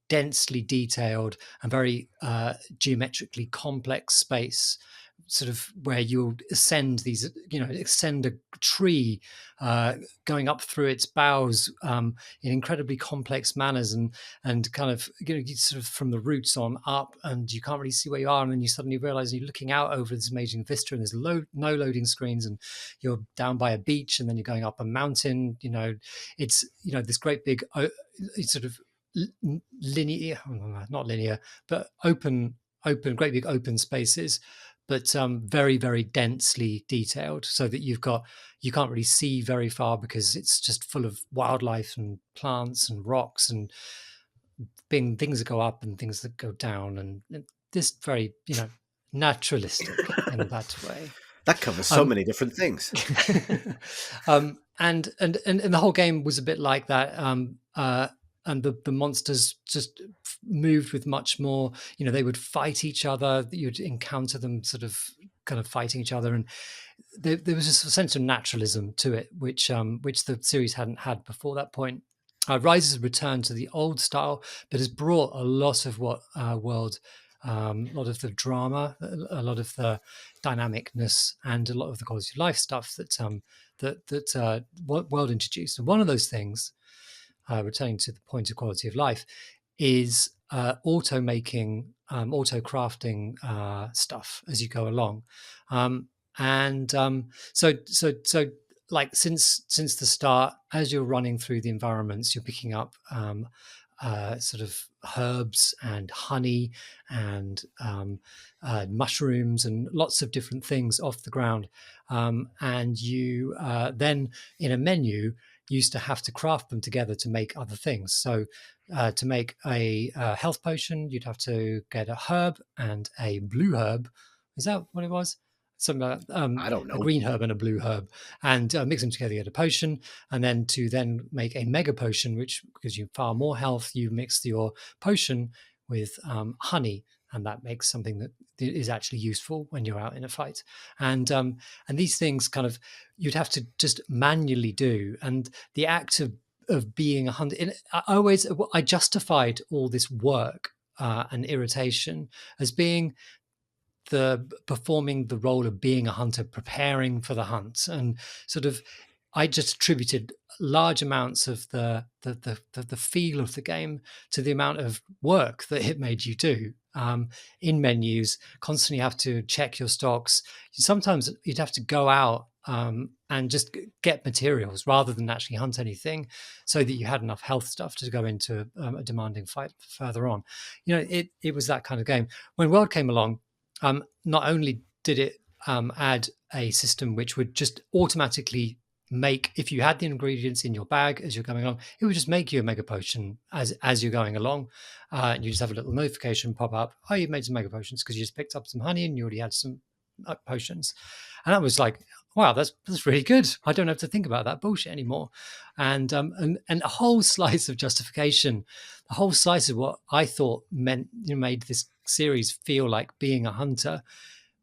densely detailed and very geometrically complex space, sort of where you'll ascend a tree, going up through its boughs in incredibly complex manners, and kind of sort of from the roots on up, and you can't really see where you are, and then you suddenly realize you're looking out over this amazing vista, and there's no loading screens, and you're down by a beach, and then you're going up a mountain. It's this great big sort of linear, not linear, but open, great big open spaces, but very, very densely detailed, so that you can't really see very far because it's just full of wildlife and plants and rocks and things that go up and things that go down, and this very naturalistic in that way. That covers so many different things. And the whole game was a bit like that. And the monsters just moved with much more, they would fight each other. You'd encounter them sort of kind of fighting each other. And there was a sense of naturalism to it, which the series hadn't had before that point. Rise has returned to the old style, but has brought a lot of what World, a lot of the drama, a lot of the dynamicness, and a lot of the quality of life stuff that World introduced. And one of those things, returning to the point of quality of life, is auto crafting stuff as you go along, so like since the start, as you're running through the environments, you're picking up sort of herbs and honey and mushrooms and lots of different things off the ground, and you then in a menu used to have to craft them together to make other things. So to make a health potion, you'd have to get a herb and a blue herb. Is that what it was? Something I don't know. A green herb and a blue herb, and mix them together, get a potion. And then to make a mega potion, which gives you far more health, you mix your potion with honey, and that makes something that is actually useful when you're out in a fight. And these things kind of you'd have to just manually do. And the act of being a hunter, I justified all this work and irritation as being performing the role of being a hunter, preparing for the hunt, and sort of I just attributed large amounts of the feel of the game to the amount of work that it made you do in menus. Constantly have to check your stocks. Sometimes you'd have to go out and just get materials rather than actually hunt anything, so that you had enough health stuff to go into a demanding fight further on. It was that kind of game. When World came along, not only did it add a system which would just automatically make, if you had the ingredients in your bag as you're going along, it would just make you a mega potion as you're going along. And you just have a little notification pop up, oh, you've made some mega potions, because you just picked up some honey and you already had some potions. And I was like, wow, that's really good. I don't have to think about that bullshit anymore. And a whole slice of justification, a whole slice of what I thought meant, made this series feel like being a hunter,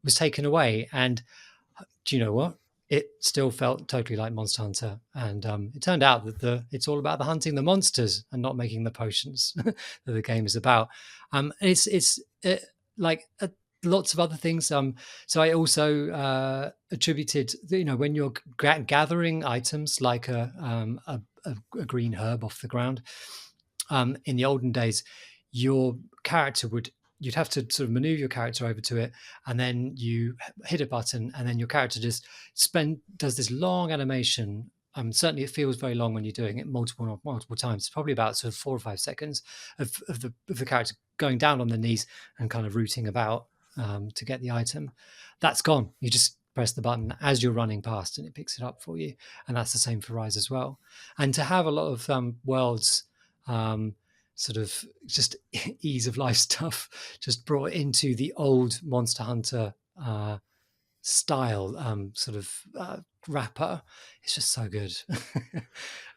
was taken away. And do you know what? It still felt totally like Monster Hunter. And it turned out that it's all about the hunting the monsters and not making the potions that the game is about. It's like lots of other things. So I also attributed, when you're gathering items like a green herb off the ground, in the olden days, your character you'd have to sort of maneuver your character over to it, and then you hit a button, and then your character just does this long animation. Certainly it feels very long when you're doing it multiple times. It's probably about sort of 4 or 5 seconds of the character going down on the knees and kind of rooting about to get the item. That's gone. You just press the button as you're running past and it picks it up for you. And that's the same for Rise as well. And to have a lot of worlds, sort of just ease of life stuff just brought into the old Monster Hunter style wrapper. It's just so good.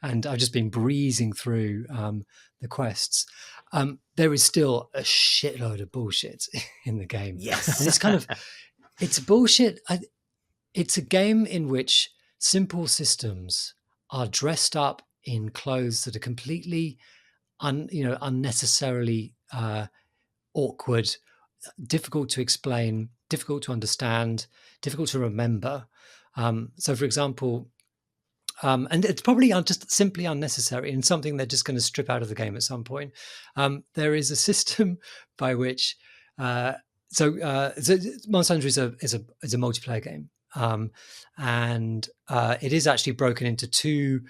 And I've just been breezing through the quests. There is still a shitload of bullshit in the game. Yes. And it's kind of, it's bullshit. It's a game in which simple systems are dressed up in clothes that are completely unnecessarily awkward, difficult to explain, difficult to understand, difficult to remember. So, for example, and it's probably just simply unnecessary and something they're just going to strip out of the game at some point. There is a system by which, Monster Hunter is a multiplayer game, and it is actually broken into two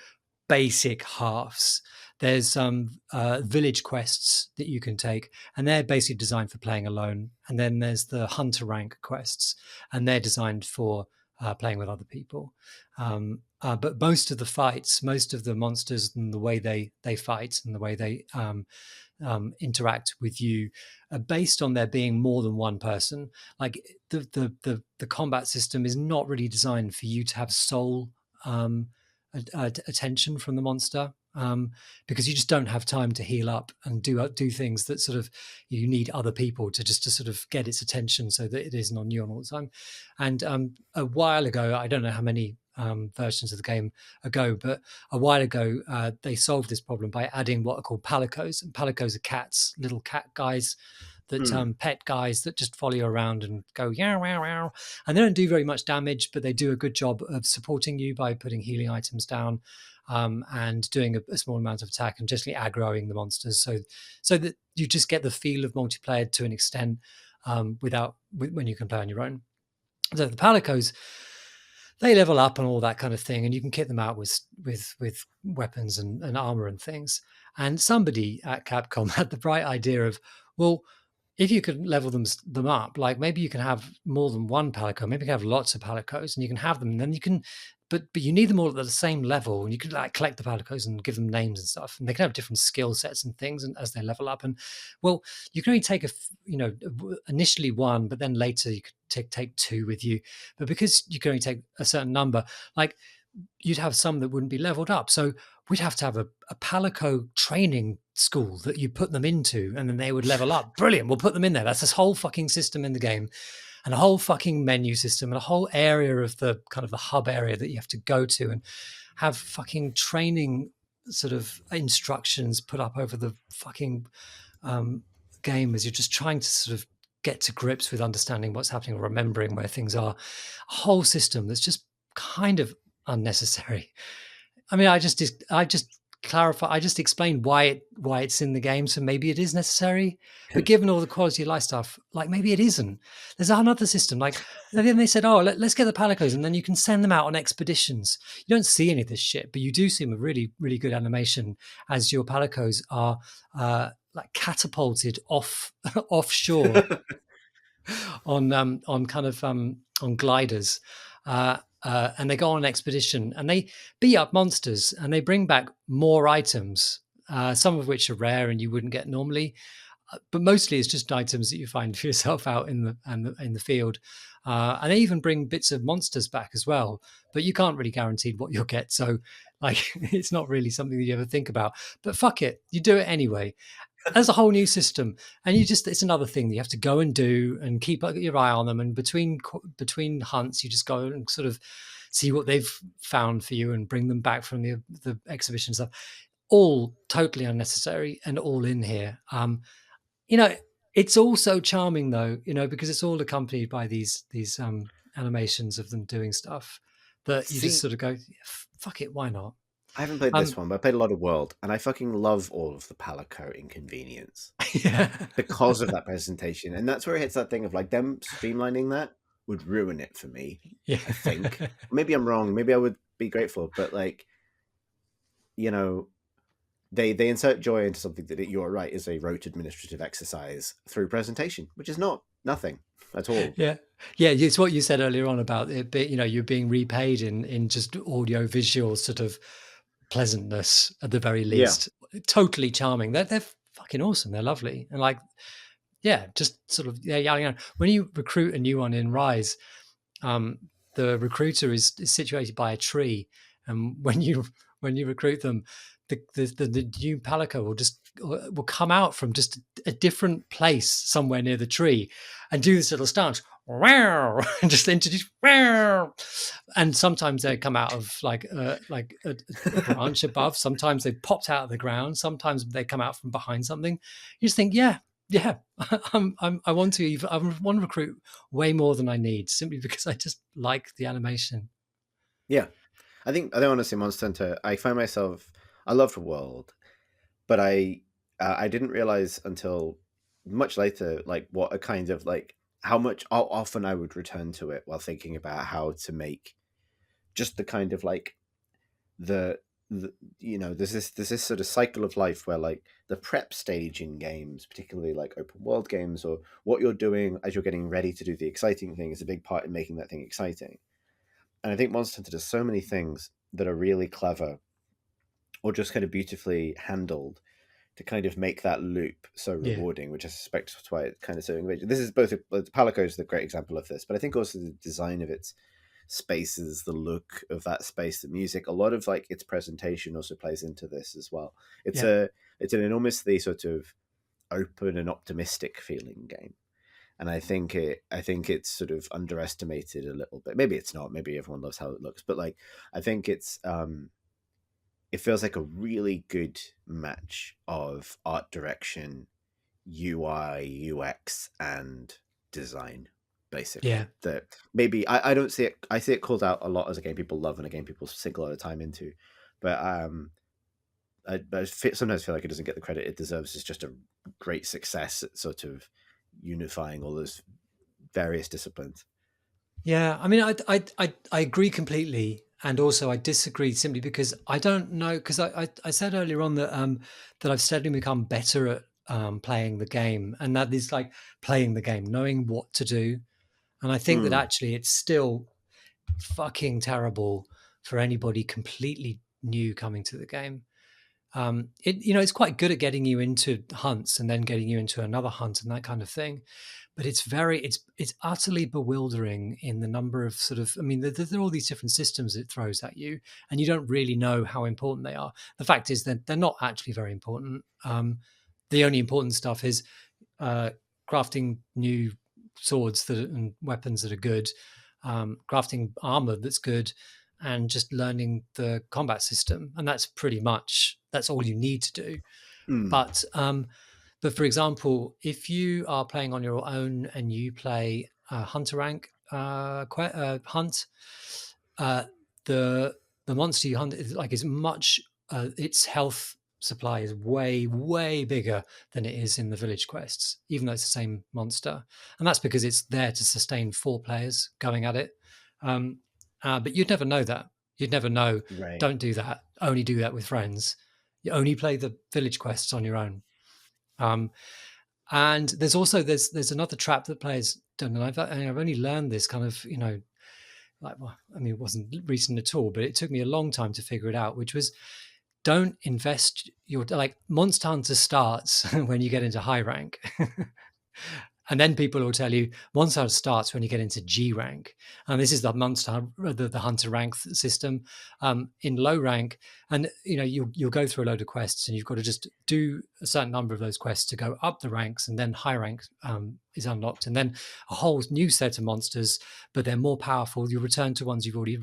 basic halves. There's some village quests that you can take, and they're basically designed for playing alone. And then there's the hunter rank quests, and they're designed for playing with other people. But most of the fights, most of the monsters and the way they fight and the way they interact with you are based on there being more than one person. Like the combat system is not really designed for you to have sole attention from the monster, because you just don't have time to heal up and do things that sort of you need other people to sort of get its attention so that it isn't on you all the time. And a while ago, I don't know how many versions of the game ago, but a while ago they solved this problem by adding what are called palicos. And palicos are cats, little cat guys that pet guys that just follow you around and go yow, yow, yow. And they don't do very much damage, but they do a good job of supporting you by putting healing items down, and doing a small amount of attack and just aggroing the monsters, so that you just get the feel of multiplayer to an extent, when you can play on your own. So the palicos, they level up and all that kind of thing, and you can kit them out with weapons and armor and things. And somebody at Capcom had the bright idea of, well, if you could level them up, like maybe you can have more than one palico, maybe you can have lots of palicos, and you can have them, and then you can, but you need them all at the same level, and you could collect the palicos and give them names and stuff, and they can have different skill sets and things, and as they level up. And well, you can only take initially one, but then later you could take two with you. But because you can only take a certain number, like you'd have some that wouldn't be leveled up, so we'd have to have a palico training school that you put them into, and then they would level up. Brilliant, we'll put them in there. That's this whole fucking system in the game, and a whole fucking menu system, and a whole area of the kind of the hub area that you have to go to and have fucking training sort of instructions put up over the fucking game as you're just trying to sort of get to grips with understanding what's happening or remembering where things are. A whole system that's just kind of unnecessary. I mean, I just clarify. I just explained why it's in the game, so maybe it is necessary. But given all the quality of life stuff, like maybe it isn't. There's another system. Like then they said, oh, let's get the palicos, and then you can send them out on expeditions. You don't see any of this shit, but you do see a really, really good animation as your palicos are like catapulted offshore on gliders. and they go on an expedition and they beat up monsters and they bring back more items, some of which are rare and you wouldn't get normally, but mostly it's just items that you find for yourself out in the field. And they even bring bits of monsters back as well, but you can't really guarantee what you'll get. So, like, it's not really something that you ever think about. But fuck it, you do it anyway. There's a whole new system, and it's another thing that you have to go and do and keep your eye on them. And between hunts, you just go and sort of see what they've found for you and bring them back from the exhibition stuff. All totally unnecessary and all in here. It's all so charming though, because it's all accompanied by these animations of them doing stuff that you just sort of go, fuck it, why not? I haven't played this one, but I played a lot of World, and I fucking love all of the Palico inconvenience Yeah. because of that presentation. And that's where it hits that thing of like them streamlining that would ruin it for me. Yeah. I think maybe I'm wrong. Maybe I would be grateful, but like, they insert joy into something that you're right is a rote administrative exercise through presentation, which is nothing at all. Yeah. It's what you said earlier on about it. You're being repaid in just audio visual sort of pleasantness at the very least. Yeah. Totally charming. They're fucking awesome. They're lovely. And like, just sort of yelling out. When you recruit a new one in Rise, the recruiter is situated by a tree, and when you recruit them, the new Palico will come out from just a different place somewhere near the tree and do this little stance. And just introduce, and sometimes they come out of like a branch above. Sometimes they popped out of the ground. Sometimes they come out from behind something. You just think, I want to recruit way more than I need, simply because I just like the animation. Yeah, I think I don't want to say Monster Hunter. I find myself, I love the world, but I didn't realize until much later like what a kind of like how often I would return to it while thinking about how to make just the kind of like the there's this sort of cycle of life where like the prep stage in games, particularly like open world games, or what you're doing as you're getting ready to do the exciting thing, is a big part in making that thing exciting. And I think Monster Hunter does so many things that are really clever or just kind of beautifully handled to kind of make that loop so rewarding, which I suspect is why it's kind of so engaging. This is both Palico is the great example of this, but I think also the design of its spaces, the look of that space, the music, a lot of like its presentation also plays into this as well. It's an enormously sort of open and optimistic feeling game. And I think it's sort of underestimated a little bit. Maybe it's not. Maybe everyone loves how it looks, but like I think it's it feels like a really good match of art direction, UI, UX, and design. Basically, that maybe I don't see it. I see it called out a lot as a game people love and a game people sink a lot of time into, but I sometimes feel like it doesn't get the credit it deserves. It's just a great success at sort of unifying all those various disciplines. Yeah, I mean, I agree completely, and also I disagree simply because I don't know. Because I said earlier on that that I've steadily become better at playing the game, and that is like playing the game, knowing what to do. And I think that actually it's still fucking terrible for anybody completely new coming to the game. It's quite good at getting you into hunts and then getting you into another hunt and that kind of thing. But it's utterly bewildering in the number of sort of, I mean, there are all these different systems it throws at you, and you don't really know how important they are. The fact is that they're not actually very important. The only important stuff is crafting new swords and weapons that are good, crafting armor that's good, and just learning the combat system. And that's all you need to do. But for example, if you are playing on your own and you play hunter rank hunt, the monster you hunt is much. Its health supply is way bigger than it is in the village quests, even though it's the same monster, and that's because it's there to sustain 4 players going at it. But you'd never know that. You'd never know. Right. Don't do that. Only do that with friends. You only play the village quests on your own. And there's another trap that players don't, and I've only learned this kind of well, I mean, it wasn't recent at all, but it took me a long time to figure it out, which was don't invest your, like, Monster Hunter starts when you get into high rank. And then people will tell you Monster Hunter starts when you get into G rank. And this is the the Hunter rank system in low rank. And you'll go through a load of quests, and you've got to just do a certain number of those quests to go up the ranks, and then high rank is unlocked, and then a whole new set of monsters, but they're more powerful. You return to ones you've already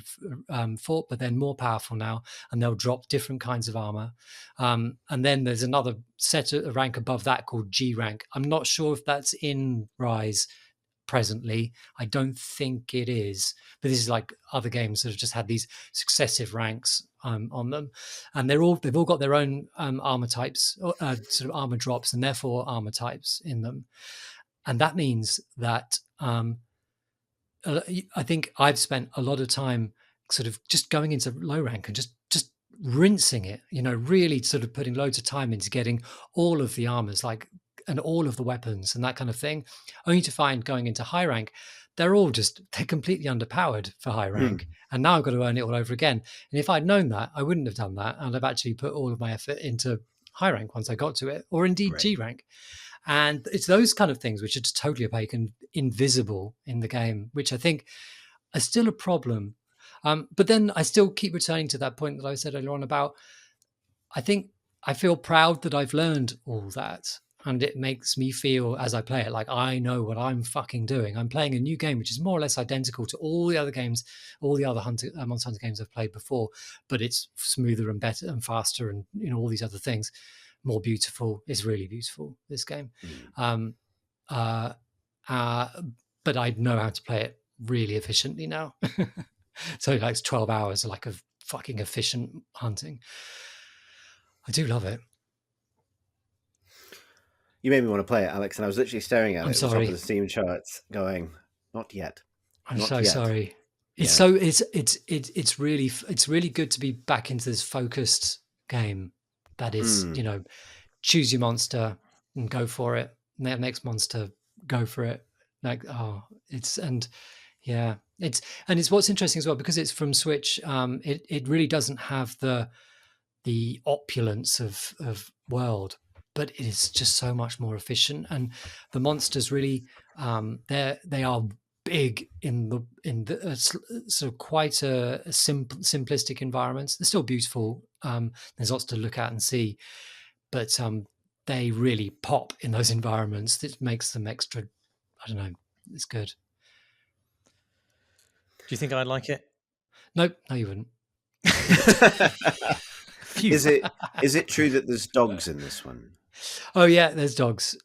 fought, but they're more powerful now, and they'll drop different kinds of armor. And then there's another set of rank above that called G rank. I'm not sure if that's in Rise presently. I don't think it is, but this is like other games that have just had these successive ranks on them, and they've all got their own armor types, sort of armor drops, and therefore armor types in them. And that means that I think I've spent a lot of time sort of just going into low rank and just rinsing it, really sort of putting loads of time into getting all of the armors, like, and all of the weapons and that kind of thing, only to find going into high rank, they're completely underpowered for high rank. And now I've got to earn it all over again. And if I'd known that, I wouldn't have done that. And I've actually put all of my effort into high rank once I got to it, or indeed G rank. And it's those kind of things which are just totally opaque and invisible in the game, which I think are still a problem. But then I still keep returning to that point that I said earlier on about, I think I feel proud that I've learned all that. And it makes me feel, as I play it, like I know what I'm fucking doing. I'm playing a new game, which is more or less identical to all the other games, all the other Monster Hunter games I've played before, but it's smoother and better and faster and, all these other things. More beautiful. It's really beautiful, this game. But I know how to play it really efficiently now. So it takes 12 hours like of fucking efficient hunting. I do love it. You made me want to play it, Alex, and I was literally staring at it at the top sorry. of the Steam charts, going, "Not yet." I'm Not so yet. sorry. It's it's really good to be back into this focused game that is, choose your monster and go for it. Next monster, go for it. It's what's interesting as well, because it's from Switch. It really doesn't have the opulence of world, but it is just so much more efficient, and the monsters really they are big in the sort of quite a simplistic environments. They're still beautiful. There's lots to look at and see, but they really pop in those environments. That makes them extra. I don't know. It's good. Do you think I'd like it? Nope. No, you wouldn't. Is it true that there's dogs in this one? Oh yeah, there's dogs.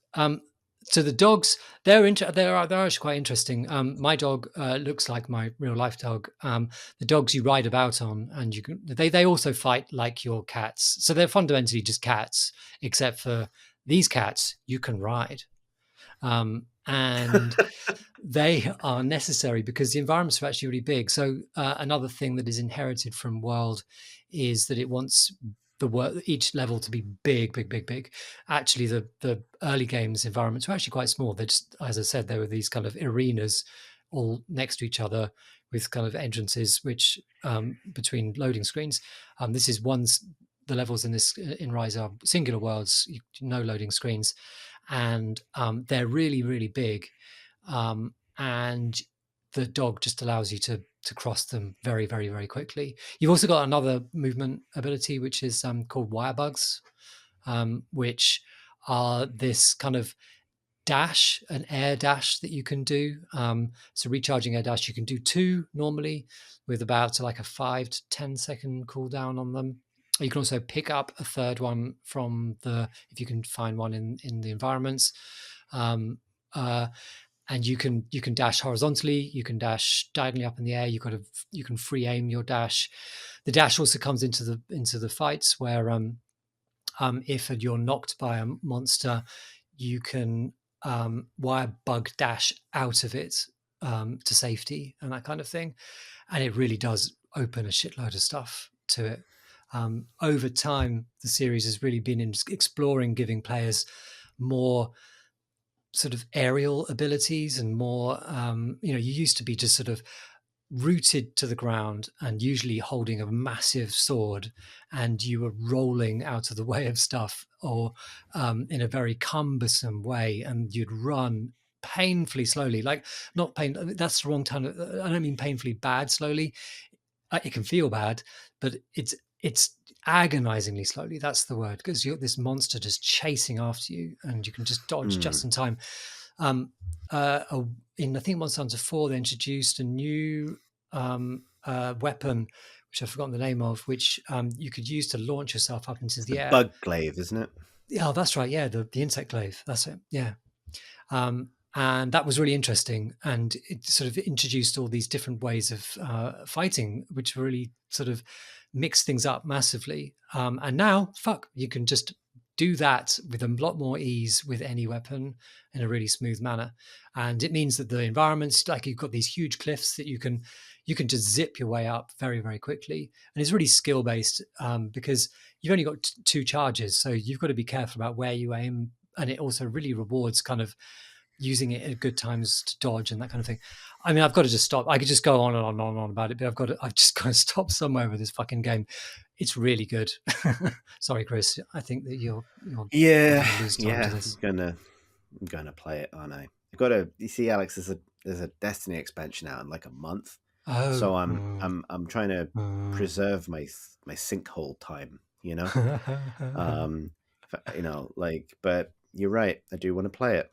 So the dogs, they're actually quite interesting. My dog looks like my real life dog. The dogs you ride about on, and they also fight like your cats. So they're fundamentally just cats, except for these cats you can ride. And they are necessary because the environments are actually really big. So another thing that is inherited from World is that it wants each level to be big. Actually, the early games environments were actually quite small. They just, as I said, there were these kind of arenas all next to each other with kind of entrances which between loading screens. This is the levels in Rise are singular worlds, no loading screens, and they're really, really big. And the dog just allows you to cross them very, very, very quickly. You've also got another movement ability, which is called wire bugs, which are this kind of an air dash that you can do. So recharging air dash, you can do 2 normally with about like a 5 to 10 second cooldown on them. You can also pick up a third one if you can find one in the environments. And you can dash horizontally, you can dash diagonally up in the air. You can free aim your dash. The dash also comes into the fights where if you're knocked by a monster, you can wire bug dash out of it to safety and that kind of thing. And it really does open a shitload of stuff to it. Over time, the series has really been exploring giving players more sort of aerial abilities and more, you used to be just sort of rooted to the ground and usually holding a massive sword, and you were rolling out of the way of stuff, or in a very cumbersome way, and you'd run painfully slowly, like not pain, that's the wrong term. I don't mean painfully bad slowly. It can feel bad, but it's agonizingly slowly. That's the word, because you're this monster just chasing after you, and you can just dodge just in time. In I think Monster Hunter 4, they introduced a new weapon, which I've forgotten the name of, which you could use to launch yourself up into the air. Bug glaive, isn't it? Yeah, that's right. Yeah, the insect glaive. That's it. Yeah. And that was really interesting, and it sort of introduced all these different ways of fighting, which really sort of mixed things up massively. And now, you can just do that with a lot more ease with any weapon in a really smooth manner. And it means that the environments, like you've got these huge cliffs that you can just zip your way up very, very quickly. And it's really skill based, because you've only got 2 charges, so you've got to be careful about where you aim. And it also really rewards kind of using it at good times to dodge and that kind of thing. I mean, I've got to just stop. I could just go on and on and on about it, but I've just got to stop somewhere with this fucking game. It's really good. Sorry, Chris. I think that you're gonna lose time to this. I'm gonna play it, aren't I? I've got to. You see, Alex, there's a Destiny expansion out in like a month, so I'm trying to preserve my sinkhole time. You know, but you're right. I do want to play it.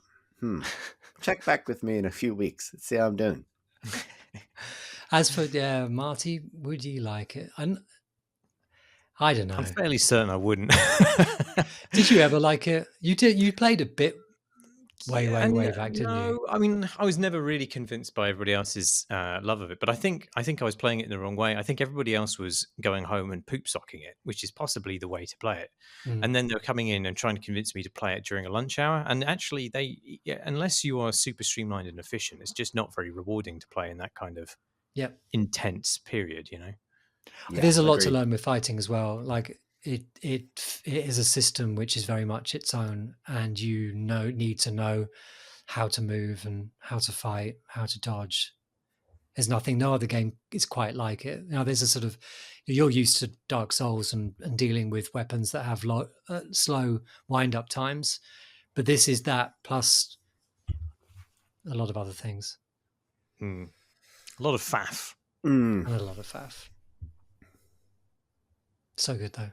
Check back with me in a few weeks. Let's see how I'm doing. As for Marty, would you like it? I don't know. I'm fairly certain I wouldn't. Did you ever like it? You did. You played a bit way back, didn't you? I mean, I was never really convinced by everybody else's love of it, but I think I was playing it in the wrong way. I think everybody else was going home and poop socking it, which is possibly the way to play it. And then they were coming in and trying to convince me to play it during a lunch hour. And actually, unless you are super streamlined and efficient, it's just not very rewarding to play in that kind of intense period. You know, there's a lot to learn with fighting as well. Like it is a system which is very much its own, and you need to know how to move and how to fight, how to dodge. There's no other game is quite like it. You know, there's a sort of, you're used to Dark Souls and dealing with weapons that have slow wind up times, but this is that plus a lot of other things. A lot of faff. And a lot of faff. So good though.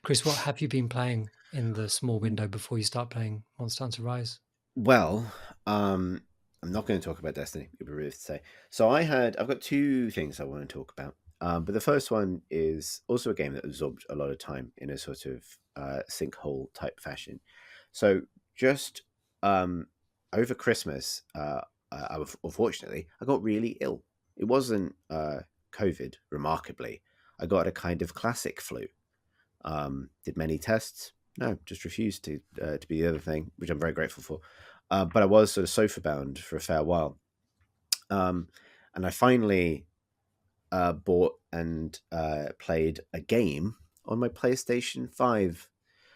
Chris, what have you been playing in the small window before you start playing Monster Hunter Rise? Well, I'm not going to talk about Destiny. It'd be rude to say. So I've got 2 things I want to talk about. But the first one is also a game that absorbed a lot of time in a sort of sinkhole type fashion. So just over Christmas, unfortunately, I got really ill. It wasn't COVID, remarkably. I got a kind of classic flu. Did many tests. No, just refused to be the other thing, which I'm very grateful for. But I was sort of sofa bound for a fair while. And I finally bought and played a game on my PlayStation 5.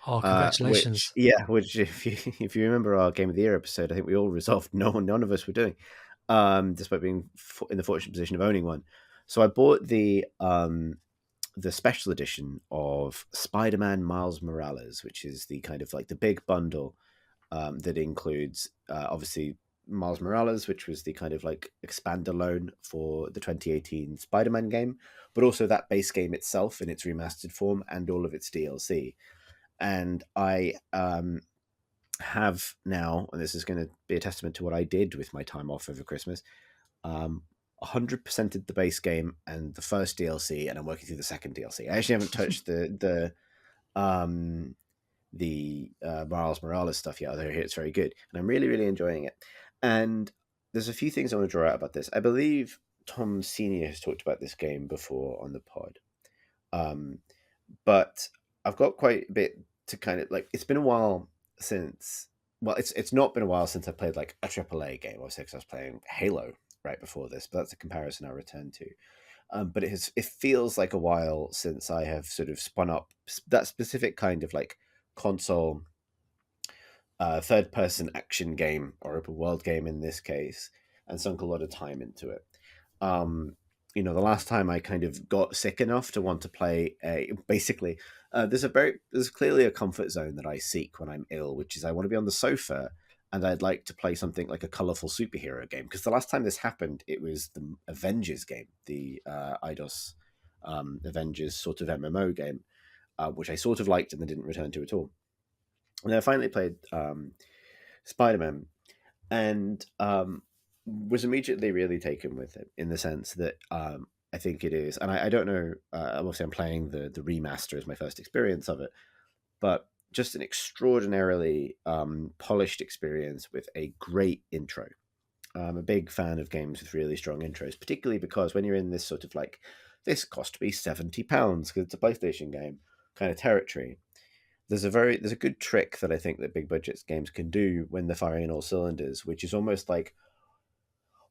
Oh, congratulations. Which if you remember our Game of the Year episode, I think we all resolved none of us were doing, despite being in the fortunate position of owning one. So I bought the special edition of Spider-Man Miles Morales, which is the kind of like the big bundle that includes obviously Miles Morales, which was the kind of like expand-alone for the 2018 Spider-Man game, but also that base game itself in its remastered form and all of its DLC. And I have now, and this is going to be a testament to what I did with my time off over Christmas, 100%ed the base game and the first DLC, and I'm working through the second DLC. I actually haven't touched the Miles Morales stuff yet, although I hear it's very good, and I'm really, really enjoying it. And there's a few things I want to draw out about this. I believe Tom Senior has talked about this game before on the pod, but I've got quite a bit to kind of like. It's been a while since. Well, it's not been a while since I played like a AAA game. Obviously, because I was playing Halo right before this, but that's a comparison I'll return to. But it feels like a while since I have sort of spun up that specific kind of like console third-person action game or open world game in this case and sunk a lot of time into it. You know, the last time I kind of got sick enough to want to play basically, there's clearly a comfort zone that I seek when I'm ill, which is I want to be on the sofa and I'd like to play something like a colorful superhero game. Because the last time this happened, it was the Avengers game, the Eidos Avengers sort of MMO game, which I sort of liked and then didn't return to at all. And then I finally played Spider-Man, and was immediately really taken with it in the sense that I think it is, and I don't know. Obviously, I'm playing the remaster as my first experience of it, but just an extraordinarily polished experience with a great intro. I'm a big fan of games with really strong intros, particularly because when you're in this sort of like, this cost me £70 because it's a PlayStation game kind of territory. There's a good trick that I think that big budget games can do when they're firing in all cylinders, which is almost like,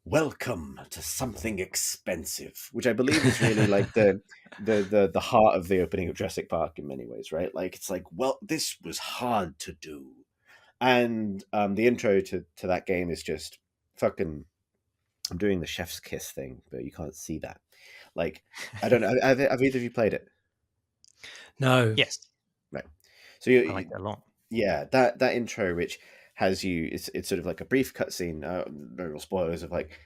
welcome to something expensive, which I believe is really like the heart of the opening of Jurassic Park in many ways, right? Like it's like, well, this was hard to do, and the intro to that game is just fucking. I'm doing the chef's kiss thing, but you can't see that. Like, I don't know. Have either of you played it? No. Yes, Right. So I like it a lot. yeah, that intro, which has you, it's sort of like a brief cutscene, no real spoilers of like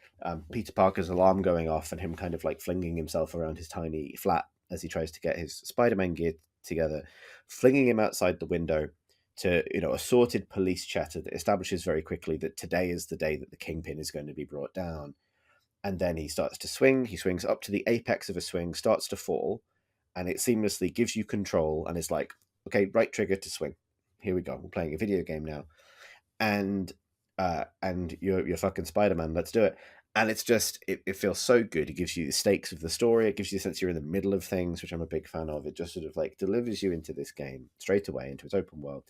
Peter Parker's alarm going off and him kind of like flinging himself around his tiny flat as he tries to get his Spider-Man gear together, flinging him outside the window to, you know, assorted police chatter that establishes very quickly that today is the day that the Kingpin is going to be brought down. And then he starts to swing, he swings up to the apex of a swing, starts to fall, and it seamlessly gives you control and is like, okay, right trigger to swing. Here we go. We're playing a video game now, and you're fucking Spider-Man. Let's do it. And it's just it feels so good. It gives you the stakes of the story. It gives you the sense you're in the middle of things, which I'm a big fan of. It just sort of like delivers you into this game straight away into its open world,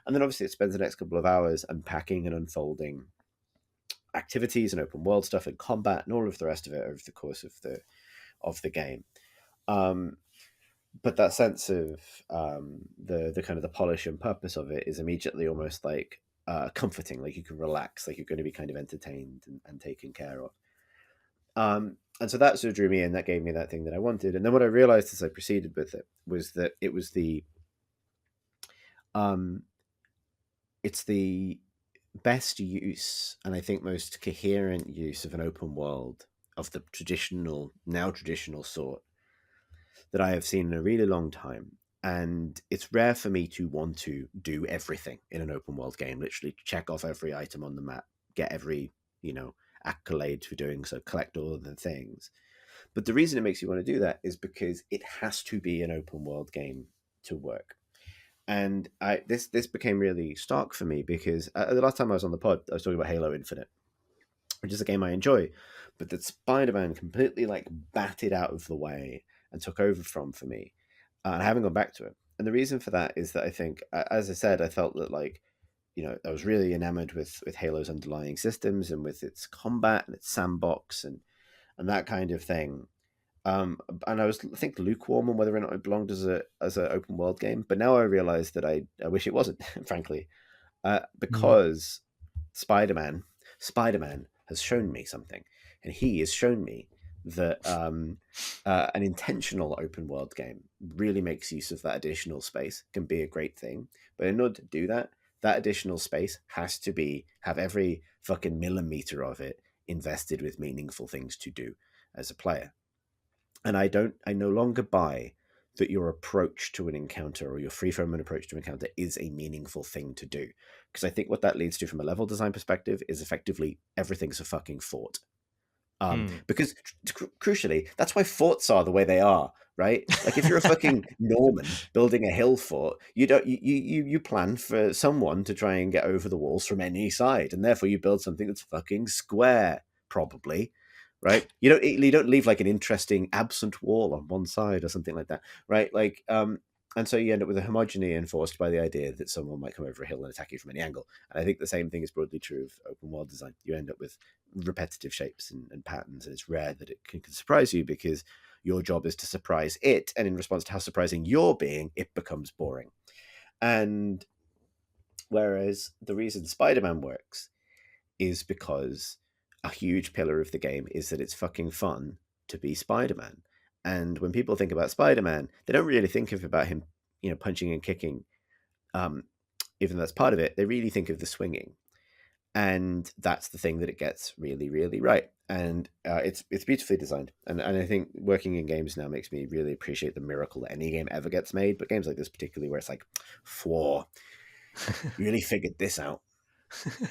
and then obviously it spends the next couple of hours unpacking and unfolding activities and open world stuff and combat and all of the rest of it over the course of the game. But that sense of the kind of the polish and purpose of it is immediately almost like comforting, like you can relax, like you're going to be kind of entertained and taken care of. And so that sort of drew me in. That gave me that thing that I wanted. And then what I realized as I proceeded with it was that it was it's the best use and I think most coherent use of an open world of the now traditional sort that I have seen in a really long time. And it's rare for me to want to do everything in an open world game, literally check off every item on the map, get every, you know, accolade for doing so, collect all of the things. But the reason it makes you want to do that is because it has to be an open world game to work. And this became really stark for me because the last time I was on the pod, I was talking about Halo Infinite, which is a game I enjoy, but that Spider-Man completely like batted out of the way and took over from for me, and I haven't gone back to it. And the reason for that is that I think, as I said, I felt that like, you know, I was really enamored with Halo's underlying systems and with its combat and its sandbox and that kind of thing. And I was, I think, lukewarm on whether or not it belonged as an open world game. But now I realize that I wish it wasn't, frankly, because Spider-Man has shown me something, and he has shown me that an intentional open world game really makes use of that additional space, can be a great thing. But in order to do that, that additional space has to have every fucking millimeter of it invested with meaningful things to do as a player. And I no longer buy that your approach to an encounter or your free-form approach to an encounter is a meaningful thing to do. Because I think what that leads to from a level design perspective is effectively everything's a fucking fort. Because crucially, that's why forts are the way they are, right? Like if you're a fucking Norman building a hill fort, you plan for someone to try and get over the walls from any side, and therefore you build something that's fucking square, probably. Right, you don't leave like an interesting absent wall on one side or something like that, right? Like, and so you end up with a homogeny enforced by the idea that someone might come over a hill and attack you from any angle. And I think the same thing is broadly true of open world design. You end up with repetitive shapes and patterns, and it's rare that it can surprise you because your job is to surprise it, and in response to how surprising you're being, it becomes boring. And whereas the reason Spider-Man works is because a huge pillar of the game is that it's fucking fun to be Spider-Man. And when people think about Spider-Man, they don't really think about him, punching and kicking. Even though that's part of it, they really think of the swinging, and that's the thing that it gets really, really right. And it's beautifully designed, and I think working in games now makes me really appreciate the miracle that any game ever gets made. But games like this, particularly, where it's like, "Whoa, you really figured this out."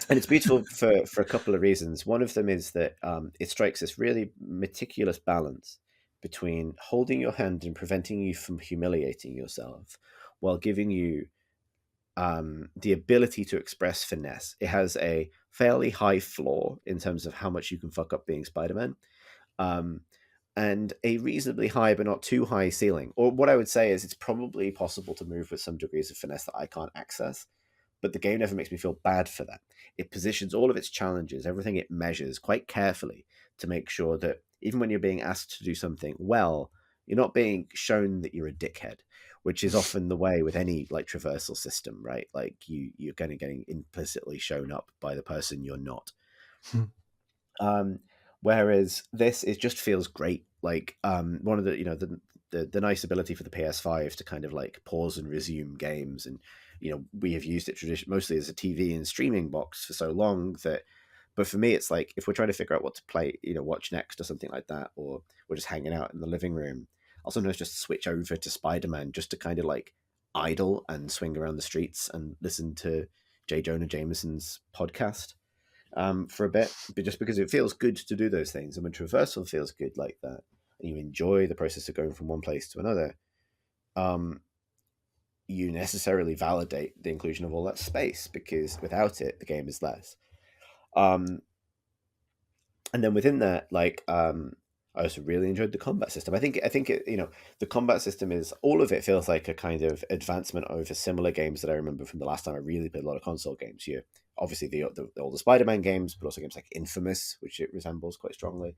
And it's beautiful for a couple of reasons. One of them is that it strikes this really meticulous balance between holding your hand and preventing you from humiliating yourself, while giving you the ability to express finesse. It has a fairly high floor in terms of how much you can fuck up being Spider-Man, and a reasonably high but not too high ceiling. Or what I would say is it's probably possible to move with some degrees of finesse that I can't access, but the game never makes me feel bad for that. It positions all of its challenges, everything it measures, quite carefully to make sure that even when you're being asked to do something well, you're not being shown that you're a dickhead, which is often the way with any like traversal system, right? Like you're going to getting implicitly shown up by the person you're not. Whereas this, it just feels great. Like one of the nice ability for the PS5 to kind of like pause and resume games, and we have used it mostly as a TV and streaming box for so long that. But for me, it's like if we're trying to figure out what to play, watch next or something like that, or we're just hanging out in the living room, I'll sometimes just switch over to Spider-Man just to kind of like idle and swing around the streets and listen to J. Jonah Jameson's podcast for a bit, but just because it feels good to do those things. And when traversal feels good like that, and you enjoy the process of going from one place to another, you necessarily validate the inclusion of all that space, because without it, the game is less. And then within that, like, I also really enjoyed the combat system. I think it, the combat system is, all of it feels like a kind of advancement over similar games that I remember from the last time I really played a lot of console games. Here, obviously all the Spider-Man games, but also games like Infamous, which it resembles quite strongly.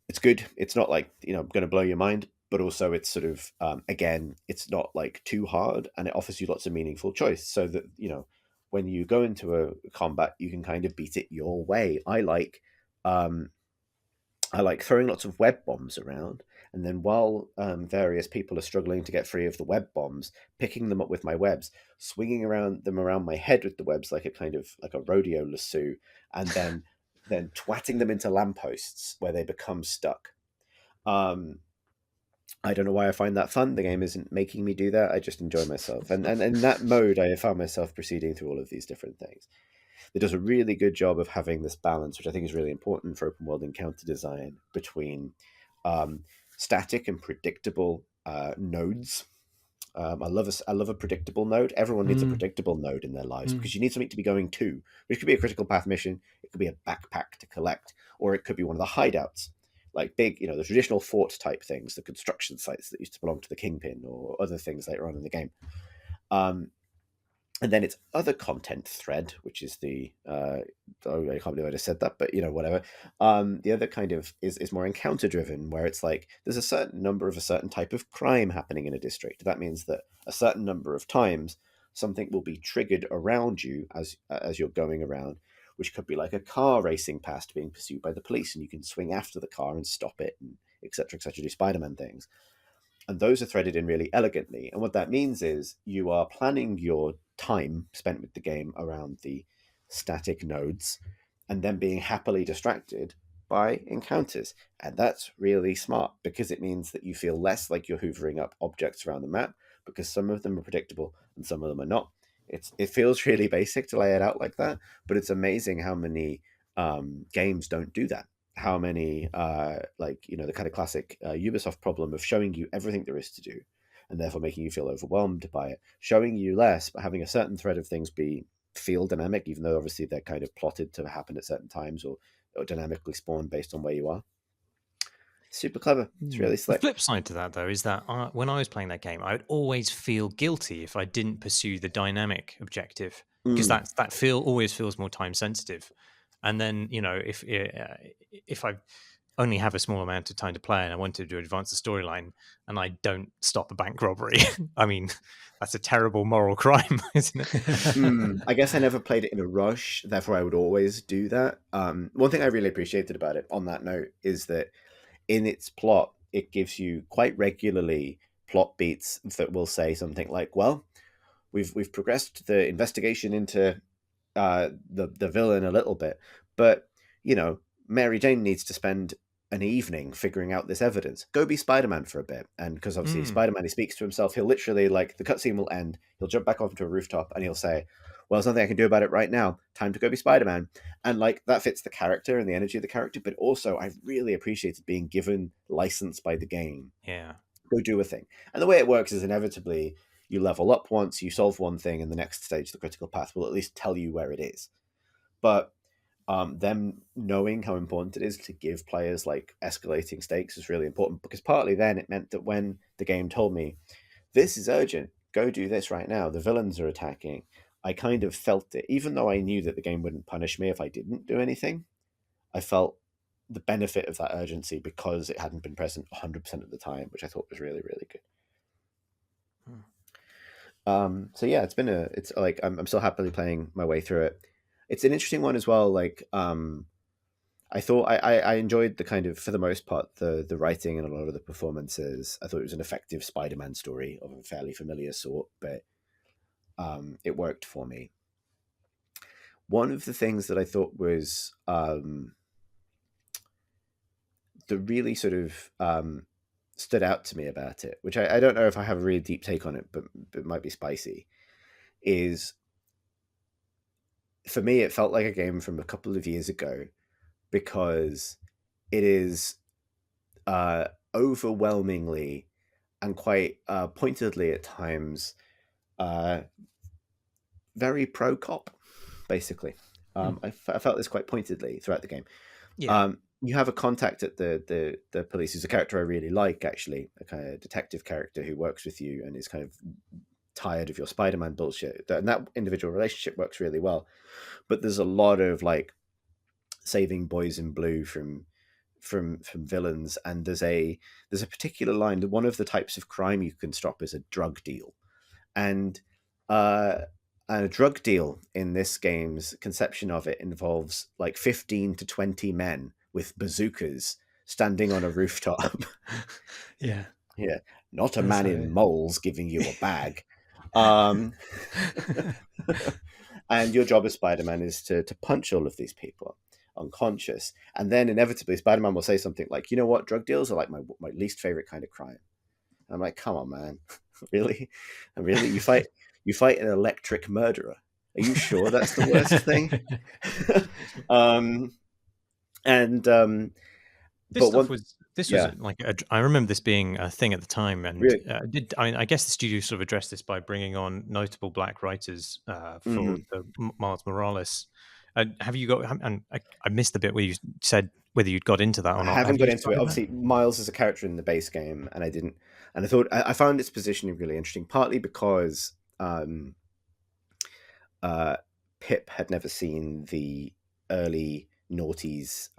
It's good. It's not like going to blow your mind, but also it's sort of again, it's not like too hard, and it offers you lots of meaningful choice, so that when you go into a combat, you can kind of beat it your way. I like throwing lots of web bombs around, and then while various people are struggling to get free of the web bombs, picking them up with my webs, swinging them around my head with the webs like a kind of like a rodeo lasso, and then twatting them into lampposts where they become stuck. I don't know why I find that fun. The game isn't making me do that. I just enjoy myself. And in that mode, I have found myself proceeding through all of these different things. It does a really good job of having this balance, which I think is really important for open world encounter design, between static and predictable nodes. I love a predictable node. Everyone needs a predictable node in their lives, because you need something to be going to, which could be a critical path mission. It could be a backpack to collect, or it could be one of the hideouts, like big, the traditional fort type things, the construction sites that used to belong to the Kingpin, or other things later on in the game. And then its other content thread, which is I can't believe I just said that, but whatever. The other kind of is more encounter driven, where it's like there's a certain number of a certain type of crime happening in a district. That means that a certain number of times something will be triggered around you as you're going around, which could be like a car racing past being pursued by the police, and you can swing after the car and stop it, and etc. do Spider-Man things. And those are threaded in really elegantly. And what that means is you are planning your time spent with the game around the static nodes, and then being happily distracted by encounters. And that's really smart, because it means that you feel less like you're hoovering up objects around the map, because some of them are predictable and some of them are not. It feels really basic to lay it out like that, but it's amazing how many games don't do that. How many the kind of classic Ubisoft problem of showing you everything there is to do, and therefore making you feel overwhelmed by it, showing you less but having a certain thread of things feel dynamic, even though obviously they're kind of plotted to happen at certain times, or dynamically spawn based on where you are. Super clever. It's really slick. The flip side to that, though, is that when I was playing that game, I would always feel guilty if I didn't pursue the dynamic objective, because that always feels more time sensitive. And then if I only have a small amount of time to play and I wanted to advance the storyline and I don't stop a bank robbery, I mean, that's a terrible moral crime, isn't it? I guess I never played it in a rush, therefore I would always do that. One thing I really appreciated about it on that note is that in its plot, it gives you quite regularly plot beats that will say something like, well, we've progressed the investigation into the villain a little bit, but you know, Mary Jane needs to spend an evening figuring out this evidence. Go be Spider-Man for a bit, and because obviously Spider-Man, he speaks to himself. He'll literally, like, the cutscene will end. He'll jump back onto a rooftop and he'll say, "Well, there's nothing I can do about it right now. Time to go be Spider-Man." And like that fits the character and the energy of the character. But also, I really appreciated being given license by the game. Yeah. Go do a thing. And the way it works is inevitably you level up once, you solve one thing, and the next stage, the critical path, will at least tell you where it is. But them knowing how important it is to give players like escalating stakes is really important, because partly then it meant that when the game told me, this is urgent, go do this right now, the villains are attacking, I kind of felt it. Even though I knew that the game wouldn't punish me if I didn't do anything, I felt the benefit of that urgency because it hadn't been present 100% of the time, which I thought was really, really good. So yeah, it's like I'm still happily playing my way through it. It's an interesting one as well. Like I thought I enjoyed the kind of, for the most part, the writing and a lot of the performances. I thought it was an effective Spider-Man story of a fairly familiar sort, but it worked for me. One of the things that I thought was that really sort of stood out to me about it, which I don't know if I have a really deep take on it, but it might be spicy, is for me it felt like a game from a couple of years ago, because it is overwhelmingly and quite pointedly at times very pro-cop, basically. I felt this quite pointedly throughout the game. Yeah. You have a contact at the police who's a character I really like, actually, a kind of detective character who works with you and is kind of tired of your Spider-Man bullshit. And that individual relationship works really well. But there's a lot of like saving boys in blue from villains, and there's a particular line that one of the types of crime you can stop is a drug deal, and a drug deal in this game's conception of it involves like 15 to 20 men with bazookas standing on a rooftop. Yeah. Not a man in moles giving you a bag. And your job as Spider-Man is to punch all of these people unconscious, and then inevitably Spider-Man will say something like, "You know what? Drug deals are like my least favorite kind of crime." And I'm like, "Come on, man, really? And really, you fight an electric murderer? Are you sure that's the worst thing?" This was like I remember this being a thing at the time, and really? I guess the studio sort of addressed this by bringing on notable black writers for the Miles Morales. Have you got? And I missed the bit where you said whether you'd got into that or not. I haven't got into it. Obviously, Miles is a character in the base game, and I didn't. And I thought I found its positioning really interesting, partly because Pip had never seen the early noughties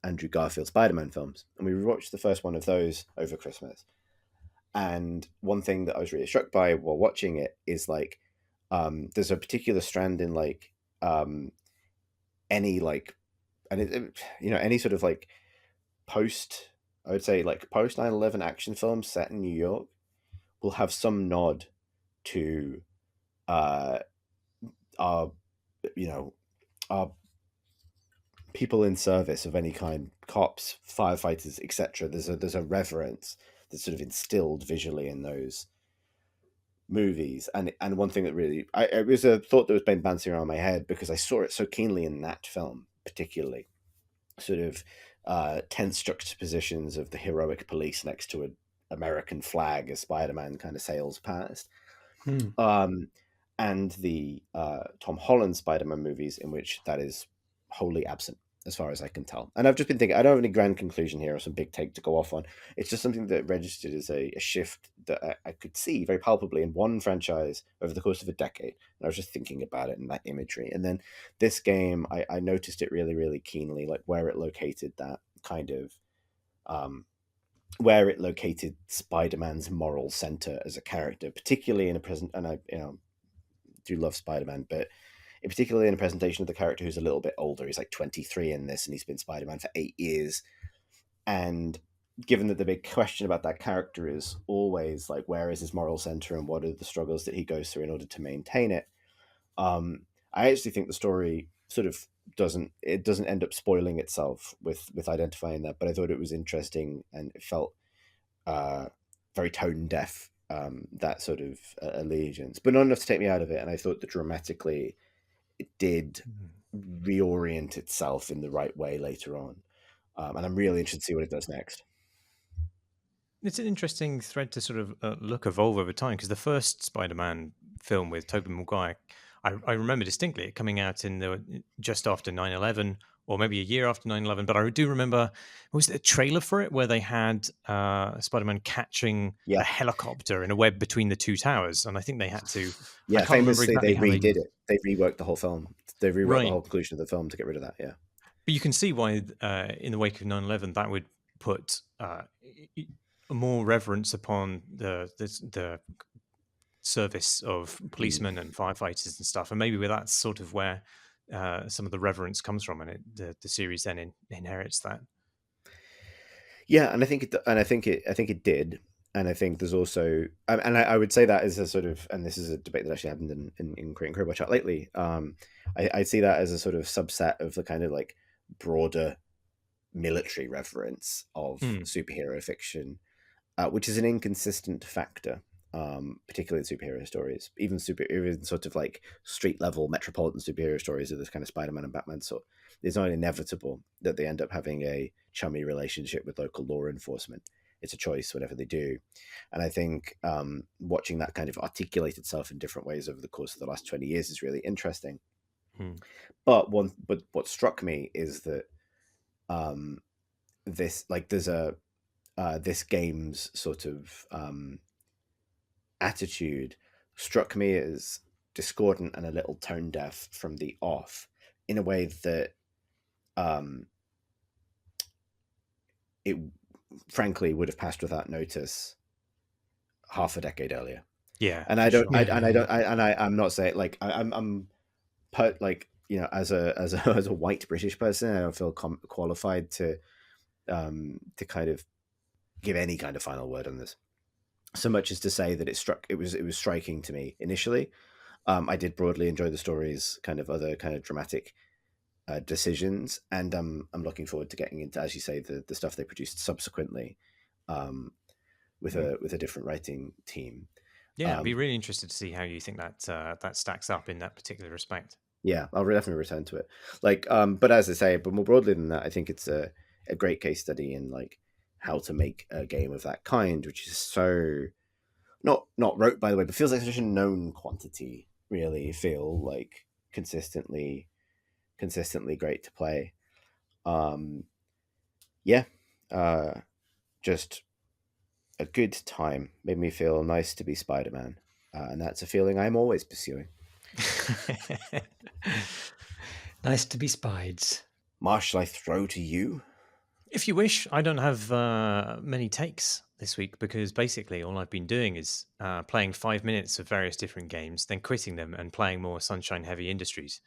Andrew Garfield Spider-Man films, and we watched the first one of those over Christmas. And one thing that I was really struck by while watching it is like there's a particular strand in like any like, and any sort of like post 9/11 action film set in New York will have some nod to our people in service of any kind, cops, firefighters, etc. There's a reverence that's sort of instilled visually in those movies, and one thing that really it was a thought that was been bouncing around my head because I saw it so keenly in that film, particularly sort of tense juxtapositions of the heroic police next to an American flag as Spider-Man kind of sails past. And the Tom Holland Spider-Man movies, in which that is wholly absent, as far as I can tell. And I've just been thinking, I don't have any grand conclusion here or some big take to go off on. It's just something that registered as a shift that I could see very palpably in one franchise over the course of a decade. And I was just thinking about it in that imagery. And then this game, I noticed it really, really keenly, like where it located that kind of where it located Spider-Man's moral center as a character, particularly in a present. And I, do love Spider-Man, but particularly in a presentation of the character who's a little bit older. He's like 23 in this, and he's been Spider-Man for 8 years. And given that the big question about that character is always like, where is his moral center and what are the struggles that he goes through in order to maintain it? I actually think the story sort of doesn't end up spoiling itself with identifying that, but I thought it was interesting and it felt very tone deaf, that sort of allegiance, but not enough to take me out of it. And I thought that dramatically it did reorient itself in the right way later on. And I'm really interested to see what it does next. It's an interesting thread to sort of look evolve over time, because the first Spider-Man film with Tobey Maguire, I remember distinctly it coming out in just after 9/11, or maybe a year after 9/11. But I do remember, was it a trailer for it where they had Spider-Man catching a helicopter in a web between the two towers, and I think they had to. Yeah, famously exactly they redid it. They reworked the whole film. They rewrote the whole conclusion of the film to get rid of that. Yeah, but you can see why in the wake of 9/11 that would put more reverence upon the service of policemen and firefighters and stuff, and maybe that's sort of where some of the reverence comes from, and the series then inherits that. Yeah, and I think it did, and I think there's also, and I would say that as a sort of, and this is a debate that actually happened in Create and Crowbar Chat lately. I see that as a sort of subset of the kind of like broader military reverence of superhero fiction, which is an inconsistent factor, particularly in superhero stories. Even sort of like street level metropolitan superhero stories of this kind of Spider-Man and Batman sort. It's not inevitable that they end up having a chummy relationship with local law enforcement. It's a choice, whatever they do. And I think watching that kind of articulate itself in different ways over the course of the last 20 years is really interesting. But what struck me is that this, like, there's this game's sort of attitude struck me as discordant and a little tone deaf from the off, in a way that it frankly would have passed without notice half a decade earlier. Yeah, and I'm not saying, like, I'm put, like, you know, as a white British person, I don't feel qualified to kind of give any kind of final word on this, so much as to say that it was striking to me initially. I did broadly enjoy the story's kind of other kind of dramatic decisions, and I'm looking forward to getting into, as you say, the stuff they produced subsequently, with a different writing team. Yeah, I'd be really interested to see how you think that stacks up in that particular respect. Yeah, I'll definitely return to it. Like, but as I say, but more broadly than that, I think it's a great case study in like how to make a game of that kind, which is so not rote, by the way, but feels like such a known quantity. Really feel like consistently great to play. Just a good time. Made me feel nice to be Spider-Man, and that's a feeling I'm always pursuing. Nice to be Spides. Marsh, shall I throw to you? If you wish. I don't have many takes this week, because basically all I've been doing is playing 5 minutes of various different games, then quitting them and playing more Sunshine Heavy Industries,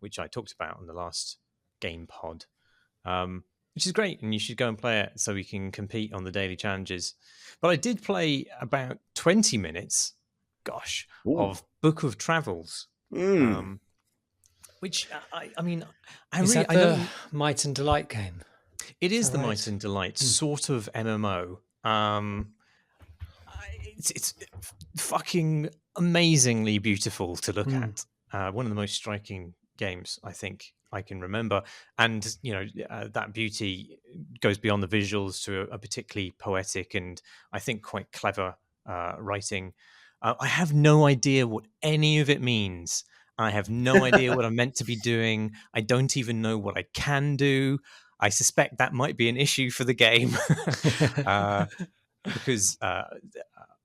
which I talked about on the last game pod, which is great, and you should go and play it so we can compete on the daily challenges. But I did play about 20 minutes, of Book of Travels, which I mean, is really, that the Might and Delight game? It is the Might and Delight sort of MMO. It's fucking amazingly beautiful to look at. One of the most striking games I think I can remember, and you know, that beauty goes beyond the visuals to a particularly poetic and I think quite clever writing. I have no idea what any of it means. I have no idea what I'm meant to be doing. I don't even know what I can do. I suspect that might be an issue for the game, because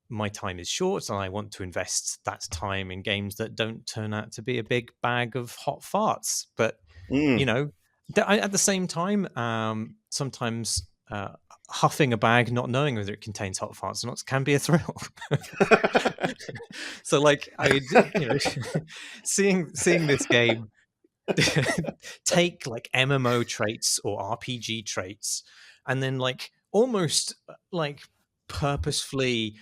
my time is short and I want to invest that time in games that don't turn out to be a big bag of hot farts. But, you know, at the same time, sometimes huffing a bag, not knowing whether it contains hot farts or not, can be a thrill. So, like, seeing this game take like MMO traits or RPG traits, and then like almost like purposefully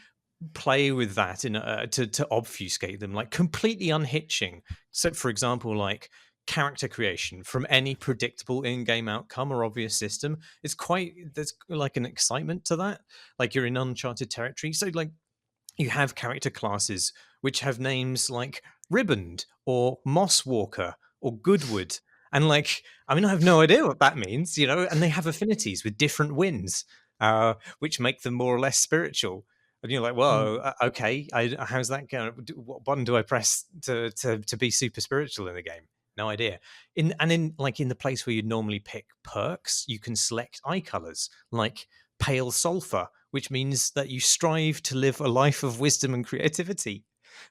play with that in to obfuscate them, like completely unhitching. So, for example, like character creation from any predictable in-game outcome or obvious system, there's like an excitement to that, like you're in uncharted territory. So like you have character classes which have names like Ribboned or Mosswalker or Goodwood, and like, I mean, I have no idea what that means, and they have affinities with different winds, which make them more or less spiritual. And you're like, whoa, okay, how's that going? What button do I press to be super spiritual in the game? No idea. In the place where you'd normally pick perks, you can select eye colors like pale sulfur, which means that you strive to live a life of wisdom and creativity.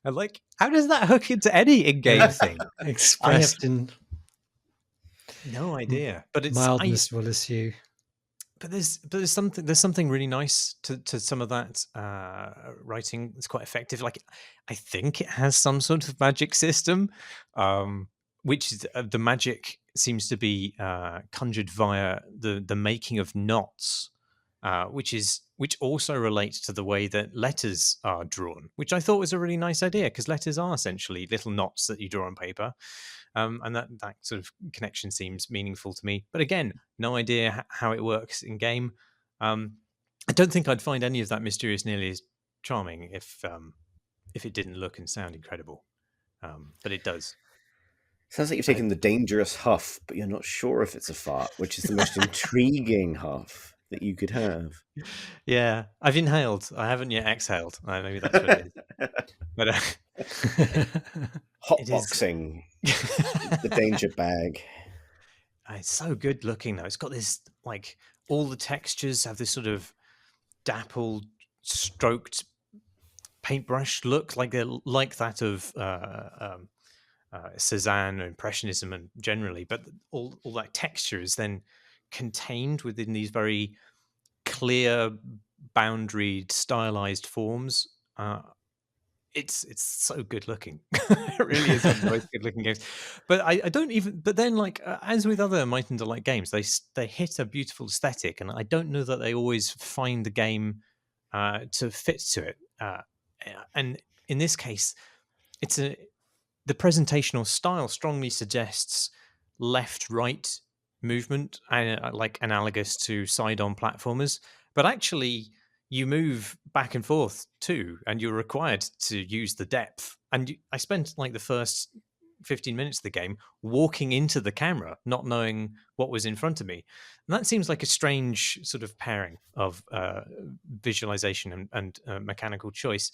And like, how does that hook into any in-game thing? Expressed in no idea, but it's mildness will issue. But there's something really nice to some of that writing. It's quite effective. Like, I think it has some sort of magic system, which is, the magic seems to be conjured via the making of knots, which also relates to the way that letters are drawn, which I thought was a really nice idea, because letters are essentially little knots that you draw on paper. And that sort of connection seems meaningful to me. But again, no idea how it works in game. I don't think I'd find any of that mysterious nearly as charming if it didn't look and sound incredible. But it does. Sounds like you've taken the dangerous huff, but you're not sure if it's a fart, which is the most intriguing huff that you could have. Yeah, I've inhaled. I haven't yet exhaled. Maybe that's what it is. But hotboxing the danger bag. It's so good looking though. It's got this, like, all the textures have this sort of dappled, stroked paintbrush look, like that of Cézanne or Impressionism and generally, but all that texture is then contained within these very clear, boundaried, stylized forms. It's so good looking. It really is one of the most good looking games. But I don't even. But then, like, as with other Might and Delight games, they hit a beautiful aesthetic, and I don't know that they always find the game to fit to it. And in this case, the presentational style strongly suggests left-right movement, like analogous to side-on platformers. But actually, you move back and forth too, and you're required to use the depth. And I spent like the first 15 minutes of the game walking into the camera, not knowing what was in front of me. And that seems like a strange sort of pairing of visualization and mechanical choice,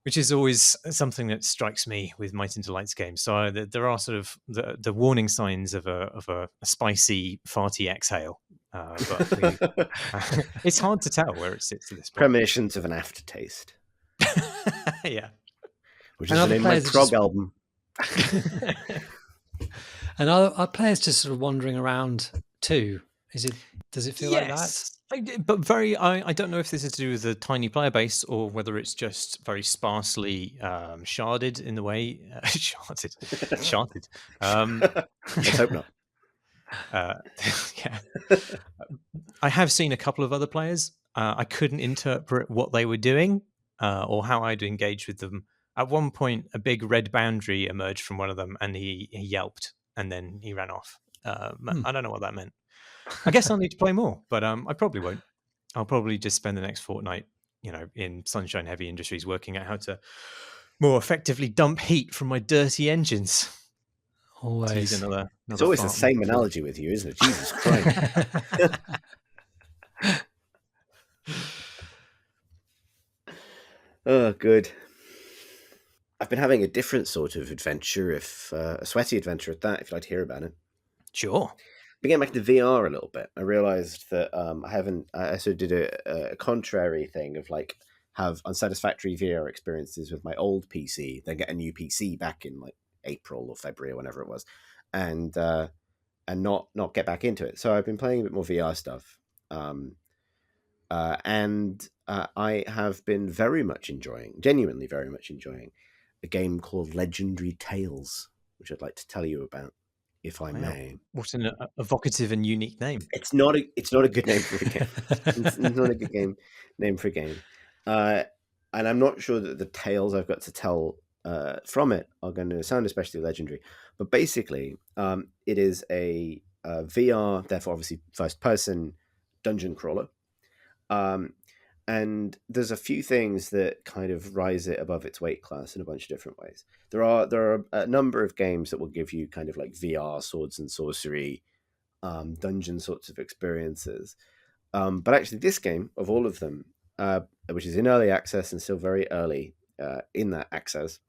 which is always something that strikes me with Might and Delight's games. So there are sort of the warning signs of a spicy, farty exhale. But it's hard to tell where it sits at this point. Premonitions of an Aftertaste. Yeah. Which is the name of my prog album. And are players just sort of wandering around too? Does it feel like that? But I don't know if this is to do with the tiny player base or whether it's just very sparsely sharded in the way sharded. Let's hope not. Yeah. I have seen a couple of other players. I couldn't interpret what they were doing or how I'd engage with them. At one point, a big red boundary emerged from one of them, and he yelped, and then he ran off. I don't know what that meant. I guess I'll need to play more, but I probably won't. I'll probably just spend the next fortnight, in sunshine heavy industries, working out how to more effectively dump heat from my dirty engines. Always. It's always the same analogy with you, isn't it? Jesus Christ. Oh, good. I've been having a different sort of adventure, a sweaty adventure at that, if you'd like to hear about it. Sure. Getting back to VR a little bit, I realized that I sort of did a contrary thing of like have unsatisfactory VR experiences with my old PC, then get a new PC back in like April or February or whenever it was. And and not get back into it. So I've been playing a bit more VR stuff, and I have been genuinely very much enjoying, a game called Legendary Tales, which I'd like to tell you about, if I may. What an evocative and unique name. It's not a good name for a game. It's not a good name for a game. And I'm not sure that the tales I've got to tell from it are going to sound especially legendary. But basically, it is a VR, therefore obviously first person dungeon crawler. And there's a few things that kind of rise it above its weight class in a bunch of different ways. There are a number of games that will give you kind of like VR swords and sorcery, dungeon sorts of experiences. But actually, this game, of all of them, which is in early access and still very early in that access,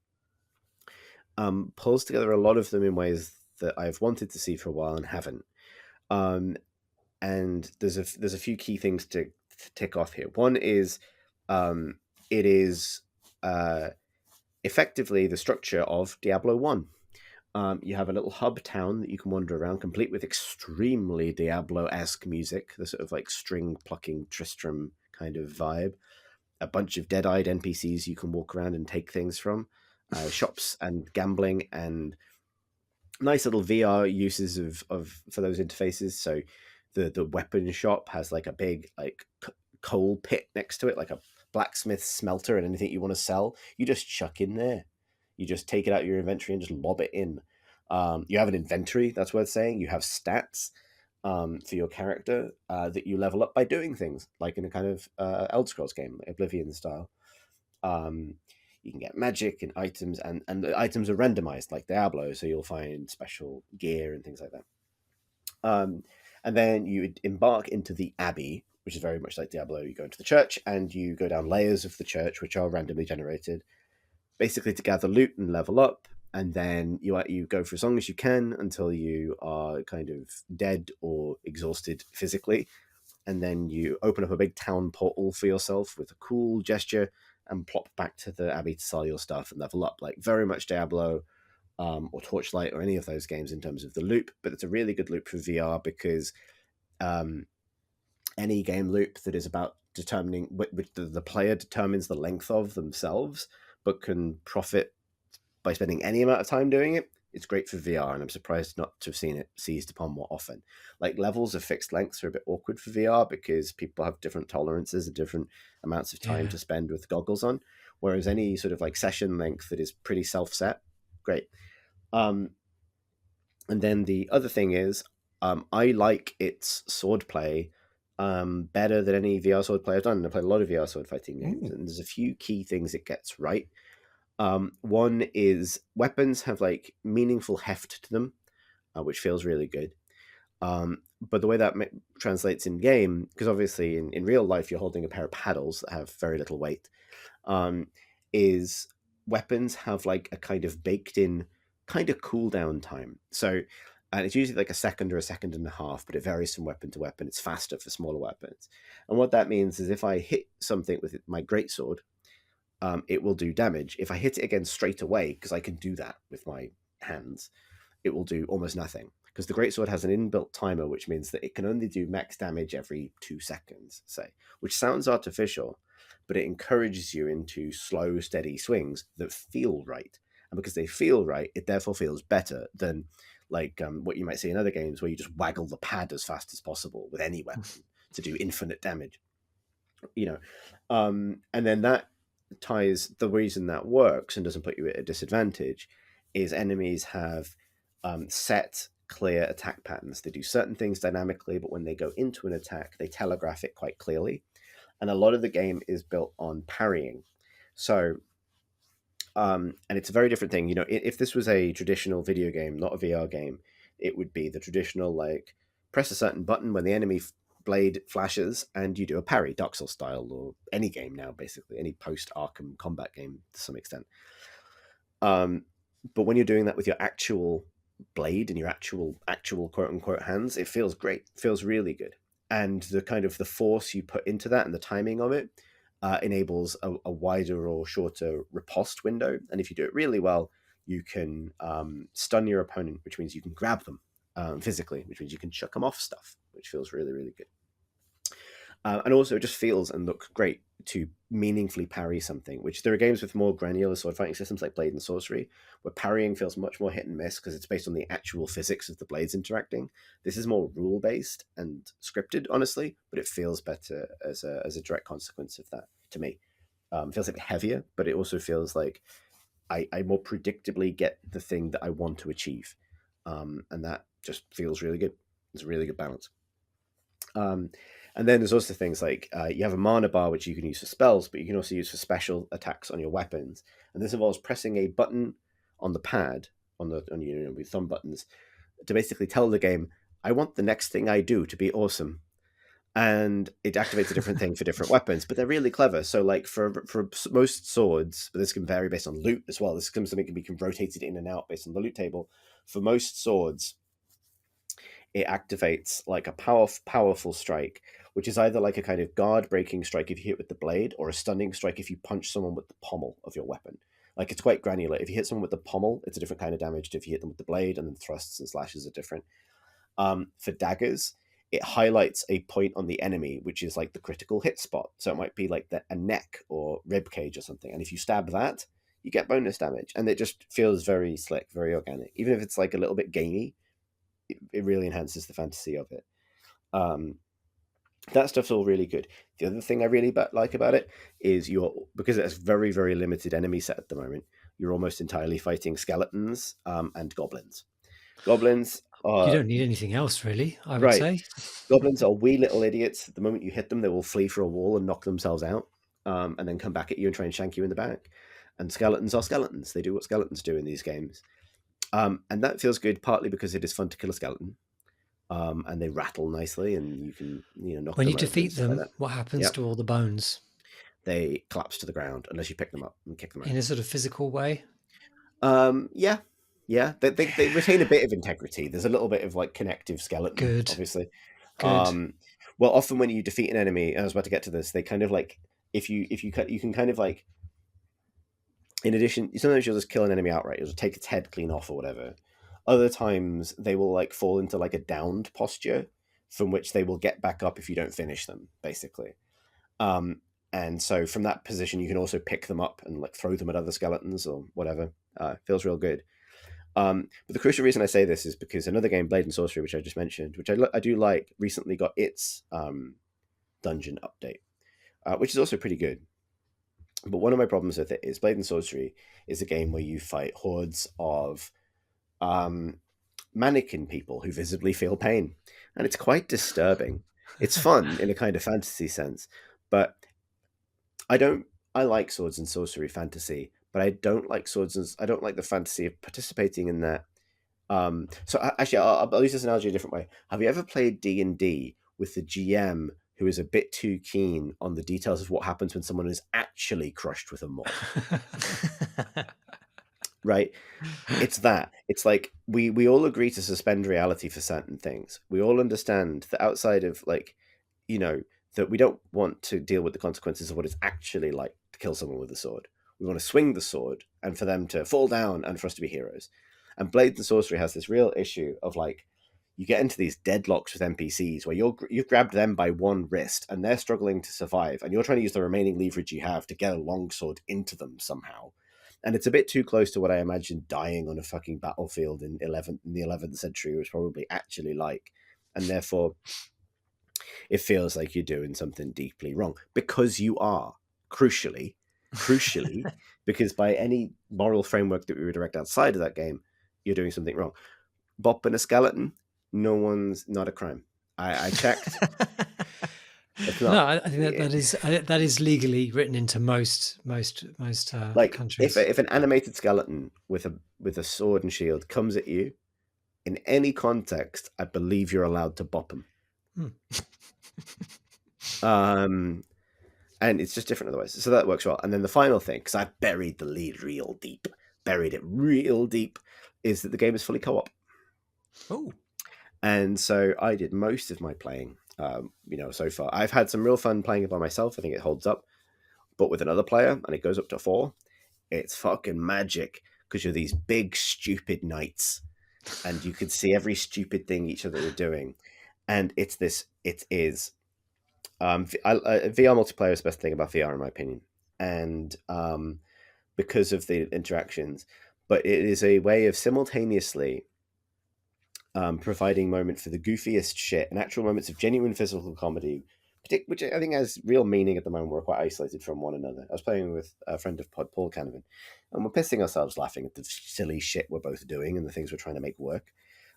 pulls together a lot of them in ways that I've wanted to see for a while and haven't. And there's a few key things to tick off here. One is it is effectively the structure of Diablo 1. You have a little hub town that you can wander around, complete with extremely Diablo-esque music, the sort of like string plucking Tristram kind of vibe. A bunch of dead-eyed NPCs you can walk around and take things from, shops and gambling, and nice little VR uses of for those interfaces. So the weapon shop has like a big like coal pit next to it, like a blacksmith smelter, and anything you want to sell, you just chuck in there. You just take it out of your inventory and just lob it in. You have an inventory, that's worth saying. You have stats for your character that you level up by doing things, like in a kind of Elder Scrolls game, like Oblivion style. You can get magic and items, and the items are randomized like Diablo, so you'll find special gear and things like that. And then you embark into the Abbey, which is very much like Diablo. You go into the church and you go down layers of the church, which are randomly generated, basically to gather loot and level up. And then you go for as long as you can until you are kind of dead or exhausted physically. And then you open up a big town portal for yourself with a cool gesture and plop back to the Abbey to sell your stuff and level up, like very much Diablo or Torchlight or any of those games in terms of the loop. But it's a really good loop for VR because any game loop that is about determining which the player determines the length of themselves, but can profit by spending any amount of time doing it, it's great for VR, and I'm surprised not to have seen it seized upon more often. Like levels of fixed lengths are a bit awkward for VR because people have different tolerances and different amounts of time to spend with goggles on, whereas any sort of like session length that is pretty self-set, great. And then the other thing is, I like its swordplay better than any VR swordplay I've done. I've played a lot of VR sword fighting games, and there's a few key things it gets right. One is weapons have like meaningful heft to them, which feels really good. But the way that translates in game, because obviously in real life you're holding a pair of paddles that have very little weight, is weapons have like a kind of baked in kind of cooldown time. So, and it's usually like a second or a second and a half, but it varies from weapon to weapon. It's faster for smaller weapons. And what that means is if I hit something with my greatsword, it will do damage. If I hit it again straight away, because I can do that with my hands, it will do almost nothing. Because the greatsword has an inbuilt timer, which means that it can only do max damage every 2 seconds, say, which sounds artificial, but it encourages you into slow, steady swings that feel right. And because they feel right, it therefore feels better than like what you might see in other games where you just waggle the pad as fast as possible with any weapon to do infinite damage. And then that ties the reason that works and doesn't put you at a disadvantage is enemies have set clear attack patterns. They do certain things dynamically, but when they go into an attack, they telegraph it quite clearly. And a lot of the game is built on parrying. So, and it's a very different thing. If this was a traditional video game, not a VR game, it would be the traditional, like, press a certain button when the enemy blade flashes and you do a parry, Dark Souls style, or any game now, basically, any post-Arkham combat game to some extent. But when you're doing that with your actual blade and your actual quote-unquote hands, it feels great. It feels really good. And the kind of the force you put into that and the timing of it enables a wider or shorter riposte window. And if you do it really well, you can stun your opponent, which means you can grab them physically, which means you can chuck them off stuff, which feels really, really good. And also, it just feels and looks great to meaningfully parry something, which there are games with more granular sword fighting systems like Blade and Sorcery, where parrying feels much more hit and miss because it's based on the actual physics of the blades interacting. This is more rule-based and scripted, honestly, but it feels better as a direct consequence of that to me. It feels like heavier, but it also feels like I more predictably get the thing that I want to achieve. And that just feels really good. It's a really good balance. And then there's also things like you have a mana bar, which you can use for spells, but you can also use for special attacks on your weapons. And this involves pressing a button on the pad, on your with thumb buttons, to basically tell the game, I want the next thing I do to be awesome. And it activates a different thing for different weapons, but they're really clever. So like for most swords, but this can vary based on loot as well. This comes something can be rotated in and out based on the loot table. For most swords, it activates like a powerful strike, which is either like a kind of guard-breaking strike if you hit with the blade, or a stunning strike if you punch someone with the pommel of your weapon. Like, it's quite granular. If you hit someone with the pommel, it's a different kind of damage to if you hit them with the blade, and then thrusts and slashes are different. For daggers, it highlights a point on the enemy, which is like the critical hit spot. So it might be like a neck or rib cage or something. And if you stab that, you get bonus damage. And it just feels very slick, very organic. Even if it's like a little bit gamey, it really enhances the fantasy of it. That stuff's all really good. The other thing I really like about it is because it has very, very limited enemy set at the moment, you're almost entirely fighting skeletons and goblins. Goblins are... You don't need anything else, really, I would right. say. Goblins are wee little idiots. The moment you hit them, they will flee for a wall and knock themselves out, and then come back at you and try and shank you in the back. And skeletons are skeletons. They do what skeletons do in these games. And that feels good, partly because it is fun to kill a skeleton. And they rattle nicely, and you can knock When them you defeat over and them, stuff like what happens to all the bones? They collapse to the ground unless you pick them up and kick them out. In a sort of physical way? Yeah. They retain a bit of integrity. There's a little bit of like connective skeleton, Good. obviously. Good. Well, often when you defeat an enemy, I was about to get to this, they kind of like, if you can kind of like, in addition, sometimes you'll just kill an enemy outright. You'll just take its head clean off or whatever. Other times they will like fall into like a downed posture from which they will get back up if you don't finish them, basically. And so from that position, you can also pick them up and like throw them at other skeletons or whatever. Feels real good. But the crucial reason I say this is because another game, Blade and Sorcery, which I just mentioned, which I do like, recently got its dungeon update, which is also pretty good. But one of my problems with it is Blade and Sorcery is a game where you fight hordes of mannequin people who visibly feel pain, and it's quite disturbing. It's fun in a kind of fantasy sense, but I like swords and sorcery fantasy, but I don't like I don't like the fantasy of participating in that. Actually, I'll use this analogy a different way. Have you ever played D&D with the GM who is a bit too keen on the details of what happens when someone is actually crushed with a mob? Right? It's that. It's like we all agree to suspend reality for certain things. We all understand that outside of like, that we don't want to deal with the consequences of what it's actually like to kill someone with a sword. We want to swing the sword and for them to fall down and for us to be heroes. And Blade and Sorcery has this real issue of like, you get into these deadlocks with NPCs where you've grabbed them by one wrist and they're struggling to survive, and you're trying to use the remaining leverage you have to get a longsword into them somehow. And it's a bit too close to what I imagine dying on a fucking battlefield in the 11th century was probably actually like. And therefore, it feels like you're doing something deeply wrong, because you are, crucially, because by any moral framework that we would direct outside of that game, you're doing something wrong. Bopping a skeleton, not a crime. I checked. It's not. No, I think that is legally written into most like countries. If an animated skeleton with a sword and shield comes at you in any context, I believe you're allowed to bop him. And it's just different otherwise. So that works well. And then the final thing, because I've buried the lead real deep, is that the game is fully co-op. Oh. And so I did most of my playing, so far. I've had some real fun playing it by myself. I think it holds up. But with another player, and it goes up to 4, it's fucking magic, because you're these big, stupid knights. and you could see every stupid thing each other were doing. And it is VR multiplayer is the best thing about VR, in my opinion. And because of the interactions, but it is a way of simultaneously providing moment for the goofiest shit and actual moments of genuine physical comedy, which I think has real meaning at the moment. We're quite isolated from one another. I was playing with a friend of Pod, Paul Canavan, and we're pissing ourselves laughing at the silly shit we're both doing and the things we're trying to make work.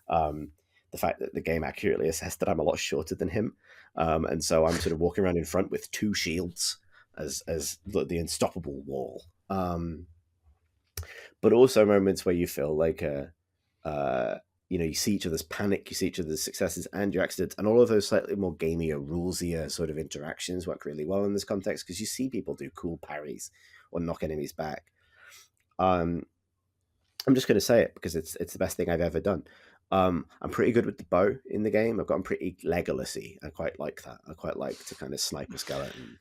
The fact that the game accurately assessed that I'm a lot shorter than him, and so I'm sort of walking around in front with two shields as the unstoppable wall. But also moments where you feel like you see each other's panic, you see each other's successes and your accidents, and all of those slightly more gamier, rulesier sort of interactions work really well in this context because you see people do cool parries or knock enemies back. I'm just going to say it because it's the best thing I've ever done. I'm pretty good with the bow in the game. I've gotten pretty Legolas-y. I quite like that. I quite like to kind of snipe a skeleton.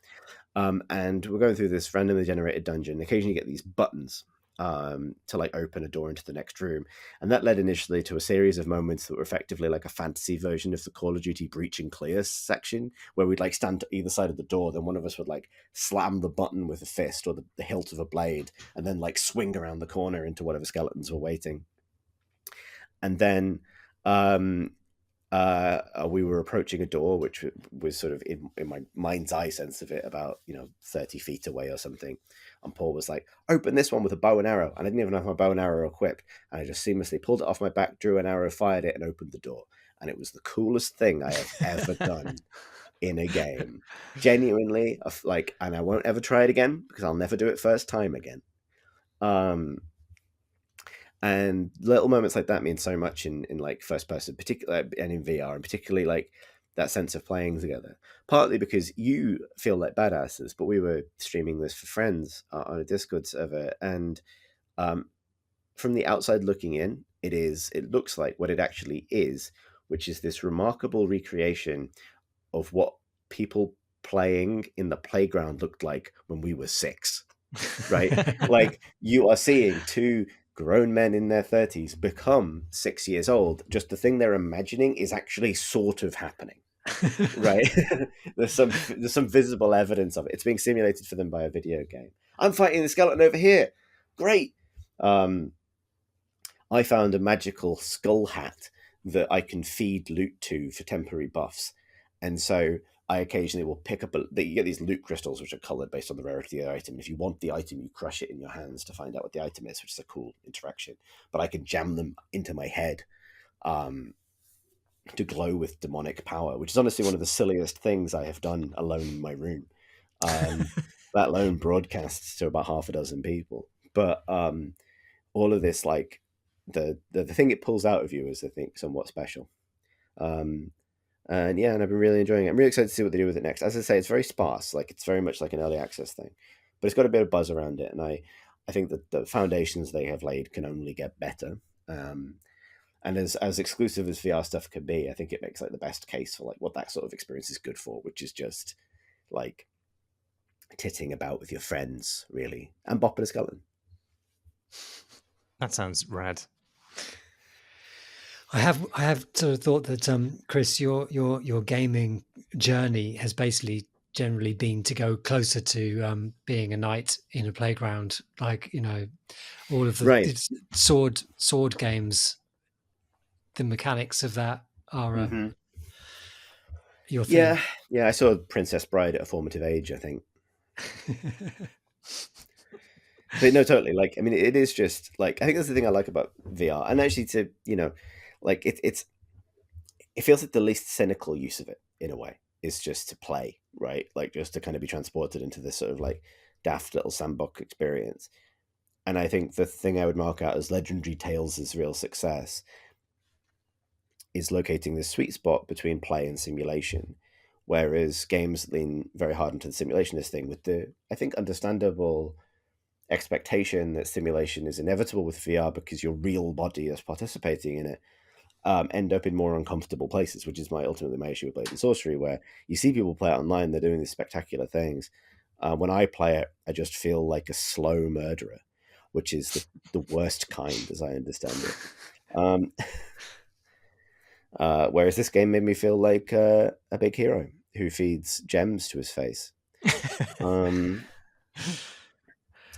And we're going through this randomly generated dungeon. Occasionally you get these buttons to like open a door into the next room, and that led initially to a series of moments that were effectively like a fantasy version of the Call of Duty Breach and Clear section, where we'd like stand to either side of the door, then one of us would like slam the button with a fist or the hilt of a blade, and then like swing around the corner into whatever skeletons were waiting. And then we were approaching a door which was sort of in my mind's eye sense of it about 30 feet away or something, and Paul was like, open this one with a bow and arrow, and I didn't even have my bow and arrow equipped, and I just seamlessly pulled it off my back, drew an arrow, fired it, and opened the door, and it was the coolest thing I have ever done in a game, genuinely. And I won't ever try it again because I'll never do it first time again. And little moments like that mean so much in like first person, particularly, and in VR, and particularly like that sense of playing together. Partly because you feel like badasses, but we were streaming this for friends on a Discord server, and from the outside looking in, it looks like what it actually is, which is this remarkable recreation of what people playing in the playground looked like when we were 6, right? Like you are seeing two grown men in their 30s become 6 years old. Just the thing they're imagining is actually sort of happening, right? there's some visible evidence of it. It's being simulated for them by a video game. I'm fighting the skeleton over here. Great. I found a magical skull hat that I can feed loot to for temporary buffs, and so I occasionally will pick up you get these loot crystals which are colored based on the rarity of the item. If you want the item, you crush it in your hands to find out what the item is, which is a cool interaction. But I can jam them into my head to glow with demonic power, which is honestly one of the silliest things I have done alone in my room. That alone broadcasts to about half a dozen people. But all of this, like the thing it pulls out of you is, I think, somewhat special. And I've been really enjoying it. I'm really excited to see what they do with it next. As I say, it's very sparse. Like it's very much like an early access thing, but it's got a bit of buzz around it. And I think that the foundations they have laid can only get better. And as exclusive as VR stuff can be, I think it makes like the best case for like what that sort of experience is good for, which is just like titting about with your friends, really, and bopping a skeleton. That sounds rad. I have sort of thought that Chris, your gaming journey has basically generally been to go closer to being a knight in a playground, like all of the sword games. The mechanics of that are your thing. Yeah. I saw Princess Bride at a formative age, I think. But no, totally. Like, I mean, it is just like, I think that's the thing I like about VR, and actually to like it feels like the least cynical use of it in a way is just to play, right? Like just to kind of be transported into this sort of like daft little sandbox experience. And I think the thing I would mark out as Legendary Tales' real success is locating this sweet spot between play and simulation, whereas games lean very hard into the simulationist thing with the, I think, understandable expectation that simulation is inevitable with VR because your real body is participating in it. End up in more uncomfortable places, which is ultimately my issue with Blade and Sorcery, where you see people play it online, they're doing these spectacular things. When I play it, I just feel like a slow murderer, which is the worst kind, as I understand it. Whereas this game made me feel like a big hero who feeds gems to his face. And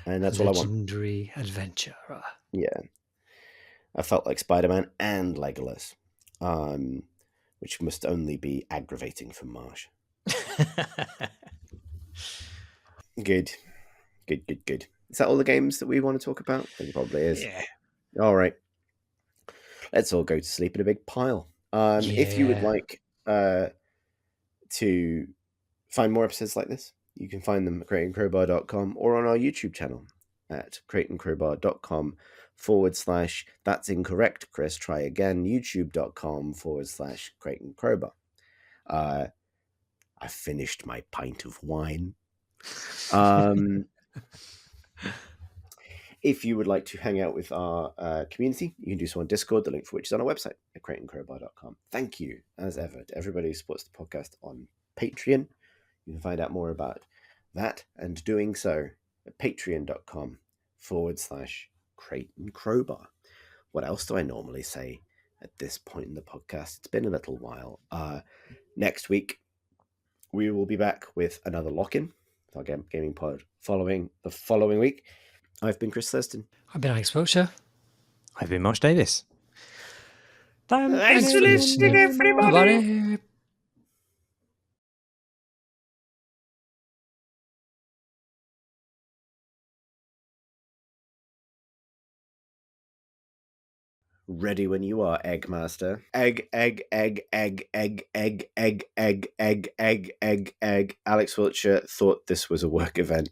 that's all I want. Legendary adventurer. Yeah. I felt like Spider-Man and Legolas, which must only be aggravating for Marsh. Good. Is that all the games that we want to talk about? I think it probably is. Yeah. All right. Let's all go to sleep in a big pile. If you would like to find more episodes like this, you can find them at crateandcrowbar.com or on our YouTube channel at crateandcrowbar.com/that's incorrect, Chris. Try again. youtube.com/crateandcrowbar. I finished my pint of wine. If you would like to hang out with our community, you can do so on Discord, the link for which is on our website at crateandcrowbar.com. Thank you, as ever, to everybody who supports the podcast on Patreon. You can find out more about that and doing so at patreon.com/crateandcrowbar. What else do I normally say at this point in the podcast? It's been a little while. Next week, we will be back with another lock-in, our gaming pod following the following week. I've been Chris Thurston. I've been Alex Wiltshire. I've been Marsh Davis. Thanks for listening, everybody. Ready when you are, Eggmaster. Egg. Alex Wiltshire thought this was a work event.